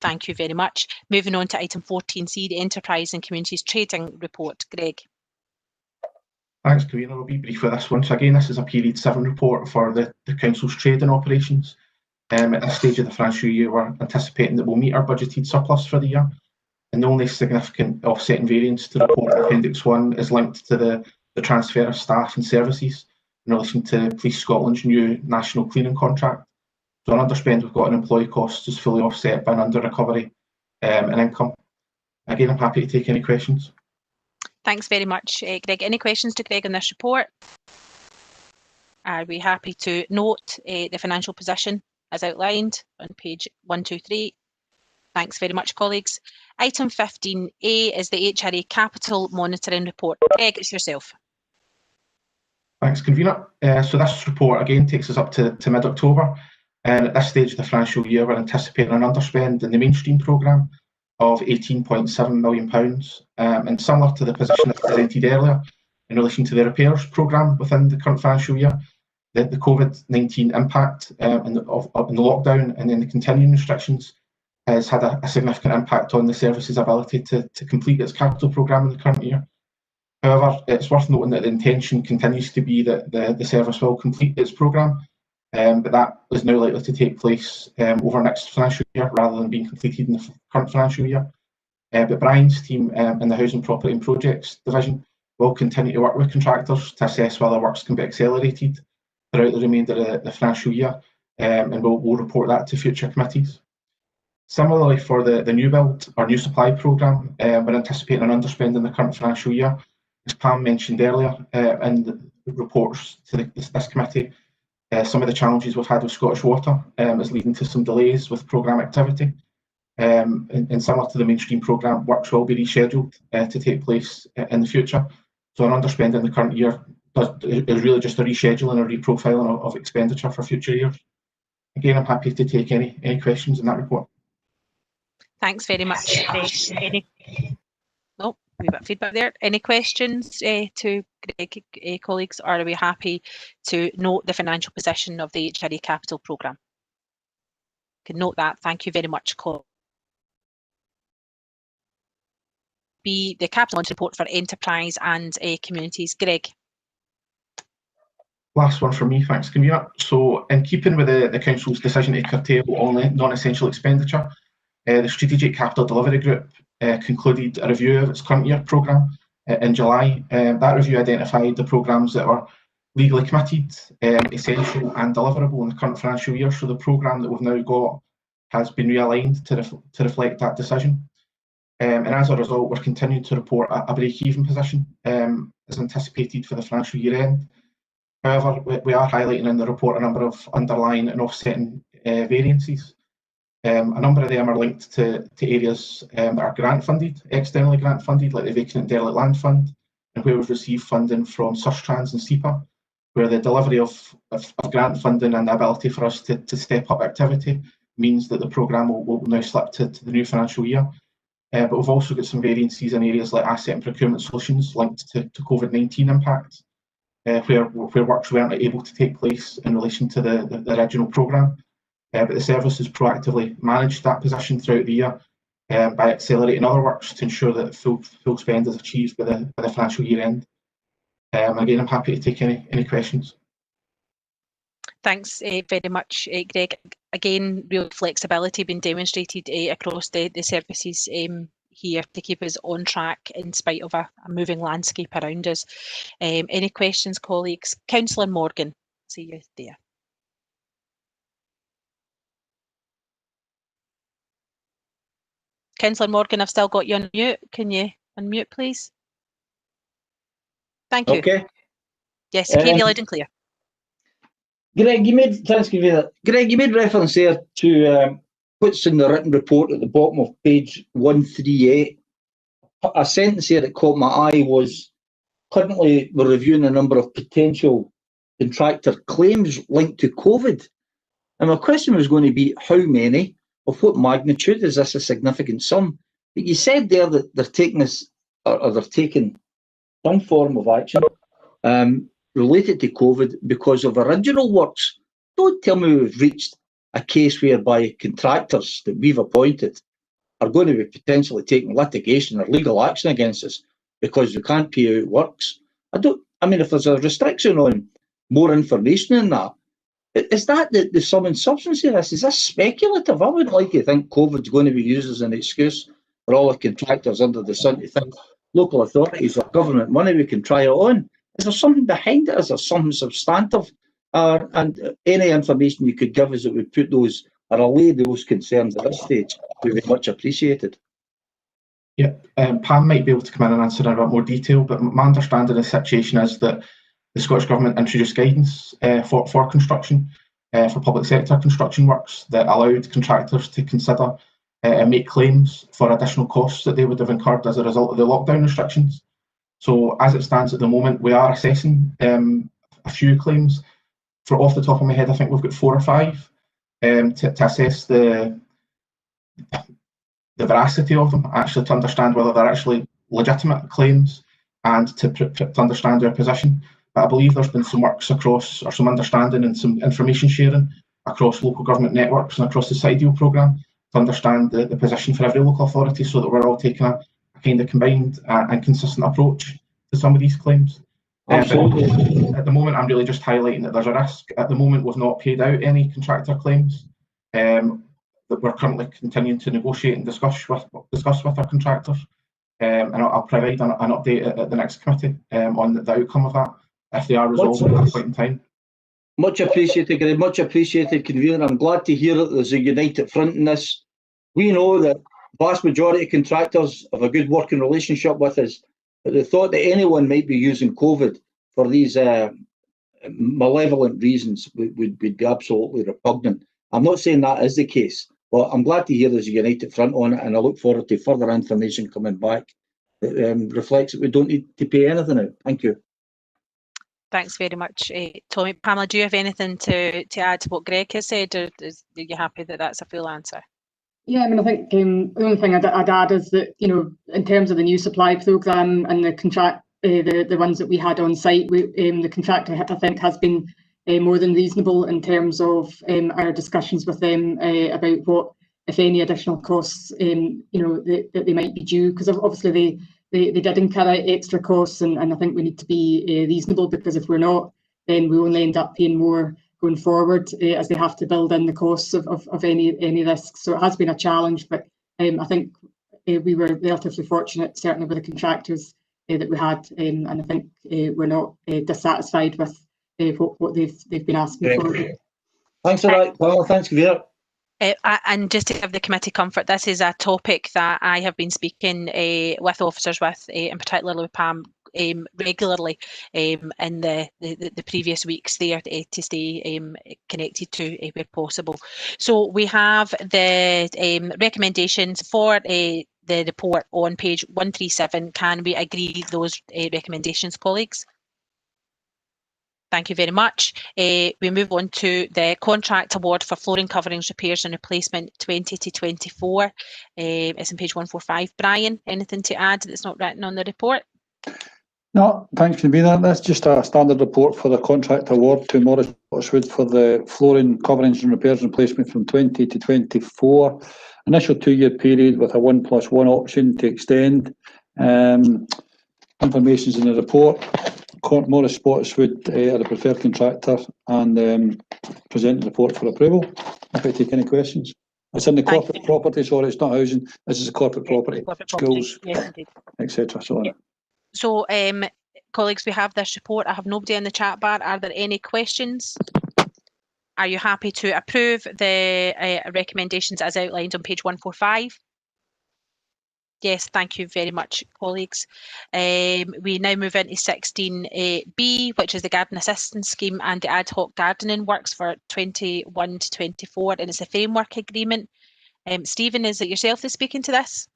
Thank you very much. Moving on to item 14C, the Enterprise and Communities Trading Report. Greg. Thanks, Karina. I'll be brief with this one. So again, this is a Period 7 report for the Council's trading operations. At this stage of the financial year, we're anticipating that we'll meet our budgeted surplus for the year. And the only significant offsetting variance to the report in Appendix 1 is linked to the transfer of staff and services in relation to Police Scotland's new national cleaning contract. So an underspend we've got in employee costs is fully offset by an under recovery in income. Again, I'm happy to take any questions. Thanks very much, Greg. Any questions to Greg on this report? Are we happy to note the financial position as outlined on page 123? Thanks very much, colleagues. Item 15A is the HRA Capital Monitoring Report. Greg, it's yourself. Thanks, Convener. So this report again takes us up to mid-October, and at this stage of the financial year we're anticipating an underspend in the mainstream programme of £18.7 million, and similar to the position that I presented earlier in relation to the repairs programme within the current financial year, the COVID-19 impact in the lockdown and then the continuing restrictions has had a significant impact on the service's ability to complete its capital programme in the current year. However, it's worth noting that the intention continues to be that the service will complete its programme, but that is now likely to take place over next financial year rather than being completed in the current financial year. But Brian's team in the Housing, Property and Projects division will continue to work with contractors to assess whether works can be accelerated throughout the remainder of the financial year, and we'll report that to future committees. Similarly, for the new build or new supply programme, we're anticipating an underspend in the current financial year as Pam mentioned earlier in the reports to this committee, some of the challenges we've had with Scottish Water is leading to some delays with programme activity. And similar to the mainstream programme, works will be rescheduled to take place in the future. So an underspend in the current year is really just a rescheduling or reprofiling of expenditure for future years. Again, I'm happy to take any questions in that report. Thanks very much. Oh, we've got feedback there. Any questions to Greg, colleagues, or are we happy to note the financial position of the HRE Capital Programme? Can note that. Thank you very much, Colin. Be the capital launch report for enterprise and communities. Greg. Last one from me, thanks, Convener. So, in keeping with the Council's decision to curtail all non-essential expenditure, the Strategic Capital Delivery Group concluded a review of its current year programme in July. That review identified the programmes that were legally committed, essential and deliverable in the current financial year. So the programme that we've now got has been realigned to reflect that decision. And as a result, we're continuing to report a break-even position as anticipated for the financial year end. However, we are highlighting in the report a number of underlying and offsetting variances. A number of them are linked to areas that are grant funded, externally grant funded, like the Vacant and Derelict Land Fund, and where we've received funding from Sustrans and SEPA, where the delivery of grant funding and the ability for us to step up activity means that the programme will now slip to the new financial year. But we've also got some variances in areas like asset and procurement solutions linked to COVID-19 impacts, where works weren't able to take place in relation to the original programme. But the service has proactively managed that position throughout the year by accelerating other works to ensure that full spend is achieved by the financial year end. Again, I'm happy to take any questions. Thanks very much, Greg. Again, real flexibility being demonstrated across the services here to keep us on track in spite of a moving landscape around us. Any questions, colleagues? Councillor Morgan, see you there. Councillor Morgan, I've still got you on mute. Can you unmute, please? Thank you. Okay. Yes, hear you loud and clear. Greg, you made reference there to what's in the written report at the bottom of page 138. A sentence here that caught my eye was, currently we're reviewing a number of potential contractor claims linked to COVID. And my question was going to be, how many, of what magnitude, is this a significant sum? But you said there that they're taking this, or they're taking some form of action related to COVID because of original works. Don't tell me we've reached a case whereby contractors that we've appointed are going to be potentially taking litigation or legal action against us because we can't pay out works. I mean, if there's a restriction on more information in that, is that the sum and substance of this? Is this speculative? I wouldn't like to think COVID's going to be used as an excuse for all the contractors under the sun to think local authorities or government money, we can try it on. Is there something behind it? Is there something substantive? And any information you could give us that would put those or allay those concerns at this stage would be much appreciated. Yeah, Pam might be able to come in and answer in a bit more detail, but my understanding of the situation is that the Scottish Government introduced guidance for construction, for public sector construction works that allowed contractors to consider and make claims for additional costs that they would have incurred as a result of the lockdown restrictions. So as it stands at the moment, we are assessing a few claims. Off the top of my head, I think we've got 4 or 5 to assess the veracity of them, actually to understand whether they're actually legitimate claims and to understand their position. But I believe there's been some works across, or some understanding and some information sharing across local government networks and across the SIDEAL programme to understand the position for every local authority, so that we're all taking a kind of combined and consistent approach to some of these claims. But at the moment, I'm really just highlighting that there's a risk. At the moment, we've not paid out any contractor claims that we're currently continuing to negotiate and discuss with our contractors. And I'll provide an update at the next committee on the outcome of that, if they are resolved at that point in time. Much appreciated, Greg. Much appreciated, Convener. I'm glad to hear that there's a united front in this. We know that the vast majority of contractors have a good working relationship with us. But the thought that anyone might be using COVID for these malevolent reasons would be absolutely repugnant. I'm not saying that is the case, but I'm glad to hear there's a united front on it, and I look forward to further information coming back that reflects that we don't need to pay anything out. Thank you. Thanks very much, Tommy. Pamela, do you have anything to add to what Greg has said, or are you happy that that's a full answer? Yeah, I mean, I think the only thing I'd add is that, you know, in terms of the new supply programme and the contract, the ones that we had on site, the contractor, I think, has been more than reasonable in terms of our discussions with them about what, if any, additional costs, you know, that they might be due, because obviously they did incur extra costs, and I think we need to be reasonable, because if we're not, then we only end up paying more going forward, as they have to build in the costs of any risks. So it has been a challenge, but I think we were relatively fortunate, certainly with the contractors that we had, and I think we're not dissatisfied with what they've been asking for. Thanks for that, Paul. Thanks, Vera. And just to give the committee comfort, this is a topic that I have been speaking with officers with, in particular with Pam, regularly in the previous weeks there to stay connected to where possible. So we have the recommendations for the report on page 137. Can we agree those recommendations, colleagues? Thank you very much. We move on to the contract award for flooring coverings, repairs and replacement 20 to 24. It's on page 145. Brian, anything to add that's not written on the report? No, thanks for being there. That's just a standard report for the contract award to Morris Spottiswoode for the flooring coverings and repairs and replacement from 20 to 24. Initial 2-year period with a 1+1 option to extend. Information's in the report. Morris Spottiswoode are the preferred contractor, and present the report for approval. Happy to take any questions. It's in the corporate property, sorry, it's not housing. This is a corporate property, schools, etc. So, colleagues, we have this report. I have nobody in the chat bar. Are there any questions? Are you happy to approve the recommendations as outlined on page 145? Yes, thank you very much, colleagues. We now move into 16B, which is the garden assistance scheme and the ad hoc gardening works for 21 to 24, and it's a framework agreement. Stephen, is it yourself that's speaking to this?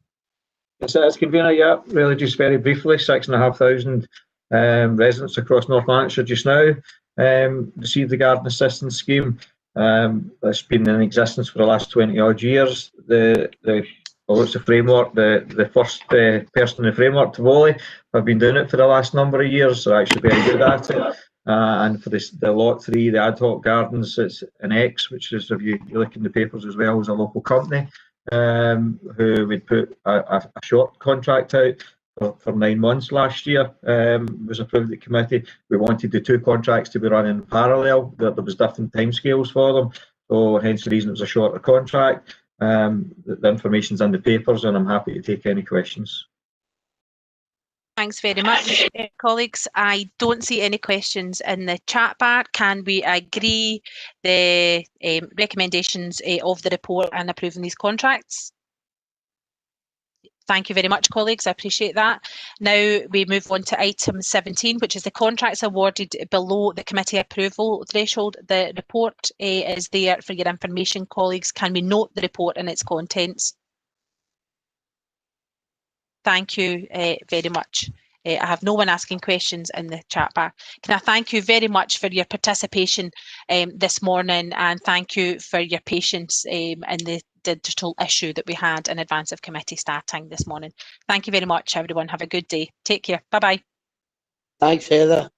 Yes, it is, convener. Yeah, really just very briefly, 6,500 residents across North Lanarkshire just now received the garden assistance scheme. It's been in existence for the last 20 odd years. Although it's a framework, the first person in the framework, Tivoli, have been doing it for the last number of years, so actually very good at it. And for the lot 3, the ad hoc gardens, it's an X, which is, if you look in the papers as well, is a local company who would put a short contract out for 9 months last year. Was approved at committee. We wanted the 2 contracts to be running in parallel. There was different timescales for them, so hence the reason it was a shorter contract. The information's in the papers, and I'm happy to take any questions. Thanks very much, colleagues. I don't see any questions in the chat bar. Can we agree the recommendations of the report and approving these contracts? Thank you very much, colleagues. I appreciate that. Now we move on to item 17, which is the contracts awarded below the committee approval threshold. The report is there for your information, colleagues. Can we note the report and its contents? Thank you very much. I have no one asking questions in the chat bar. Can I thank you very much for your participation this morning, and thank you for your patience in the digital issue that we had in advance of committee starting this morning. Thank you very much, everyone. Have a good day. Take care. Bye-bye. Thanks, Heather.